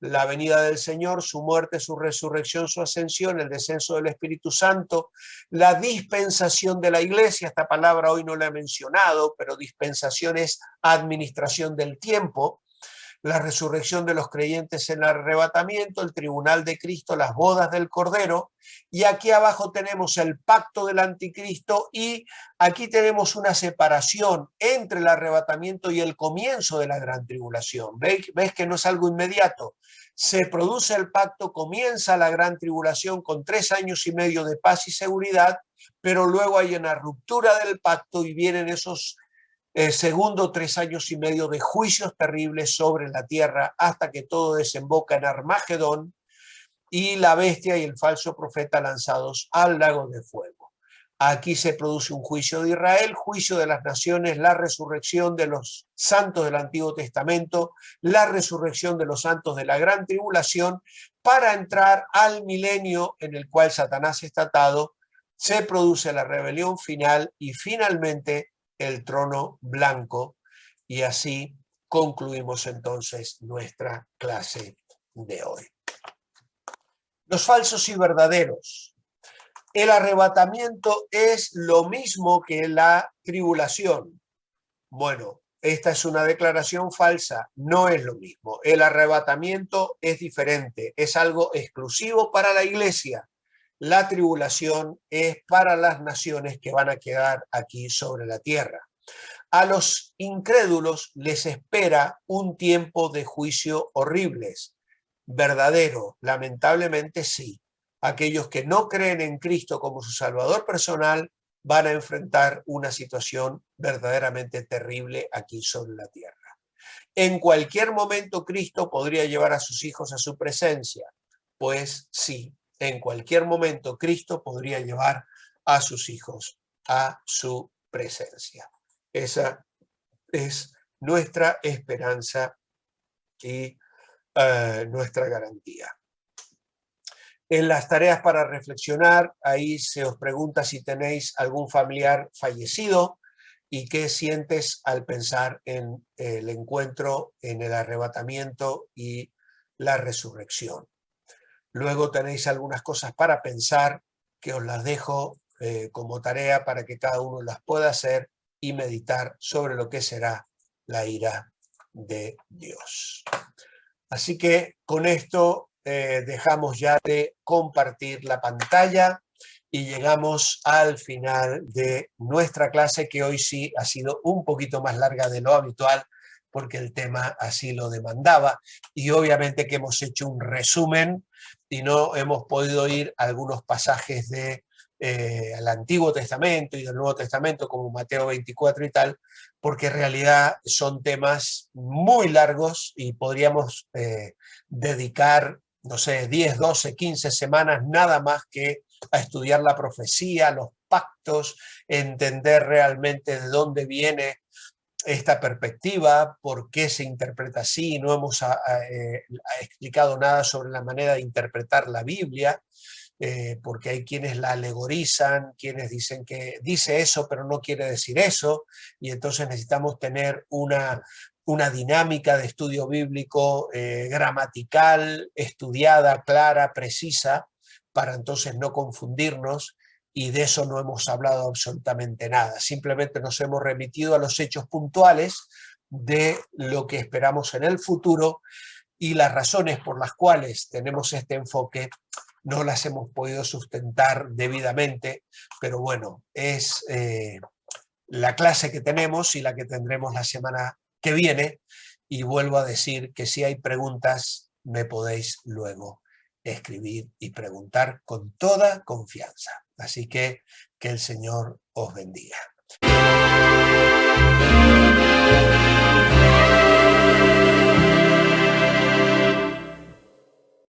Speaker 1: la venida del Señor, su muerte, su resurrección, su ascensión, el descenso del Espíritu Santo, la dispensación de la iglesia. Esta palabra hoy no la he mencionado, pero dispensación es administración del tiempo. la resurrección de los creyentes en el arrebatamiento, el tribunal de Cristo, las bodas del Cordero, y aquí abajo tenemos el pacto del anticristo, y aquí tenemos una separación entre el arrebatamiento y el comienzo de la gran tribulación. ¿Ves que no es algo inmediato? Se produce el pacto, comienza la gran tribulación con 3 años y medio de paz y seguridad, pero luego hay una ruptura del pacto y vienen esos segundo 3 años y medio de juicios terribles sobre la tierra hasta que todo desemboca en Armagedón y la bestia y el falso profeta lanzados al lago de fuego. Aquí se produce un juicio de Israel, juicio de las naciones, la resurrección de los santos del Antiguo Testamento, la resurrección de los santos de la gran tribulación, para entrar al milenio en el cual Satanás está atado, se produce la rebelión final y finalmente el trono blanco, y así concluimos entonces nuestra clase de hoy. Los falsos y verdaderos. El arrebatamiento es lo mismo que la tribulación. Bueno, esta es una declaración falsa, no es lo mismo. El arrebatamiento es diferente, es algo exclusivo para la iglesia. La tribulación es para las naciones que van a quedar aquí sobre la tierra. A los incrédulos les espera un tiempo de juicio horribles. Verdadero, lamentablemente sí. Aquellos que no creen en Cristo como su Salvador personal van a enfrentar una situación verdaderamente terrible aquí sobre la tierra. En cualquier momento Cristo podría llevar a sus hijos a su presencia. Pues sí, en cualquier momento Cristo podría llevar a sus hijos a su presencia. Esa es nuestra esperanza y nuestra garantía. En las tareas para reflexionar, ahí se os pregunta si tenéis algún familiar fallecido y qué sientes al pensar en el encuentro, en el arrebatamiento y la resurrección. Luego tenéis algunas cosas para pensar que os las dejo como tarea para que cada uno las pueda hacer y meditar sobre lo que será la ira de Dios. Así que con esto dejamos ya de compartir la pantalla y llegamos al final de nuestra clase, que hoy sí ha sido un poquito más larga de lo habitual porque el tema así lo demandaba, y obviamente que hemos hecho un resumen y no hemos podido ir a algunos pasajes del Antiguo Testamento y del Nuevo Testamento como Mateo 24 y tal, porque en realidad son temas muy largos y podríamos dedicar, no sé, 10, 12, 15 semanas nada más que a estudiar la profecía, los pactos, entender realmente de dónde viene esta perspectiva, por qué se interpreta así. No hemos explicado nada sobre la manera de interpretar la Biblia, porque hay quienes la alegorizan, quienes dicen que dice eso pero no quiere decir eso, y entonces necesitamos tener una dinámica de estudio bíblico gramatical, estudiada, clara, precisa, para entonces no confundirnos, y de eso no hemos hablado absolutamente nada. Simplemente nos hemos remitido a los hechos puntuales de lo que esperamos en el futuro, y las razones por las cuales tenemos este enfoque no las hemos podido sustentar debidamente, pero bueno, es la clase que tenemos y la que tendremos la semana que viene, y vuelvo a decir que si hay preguntas me podéis luego escribir y preguntar con toda confianza. Así que el Señor os bendiga.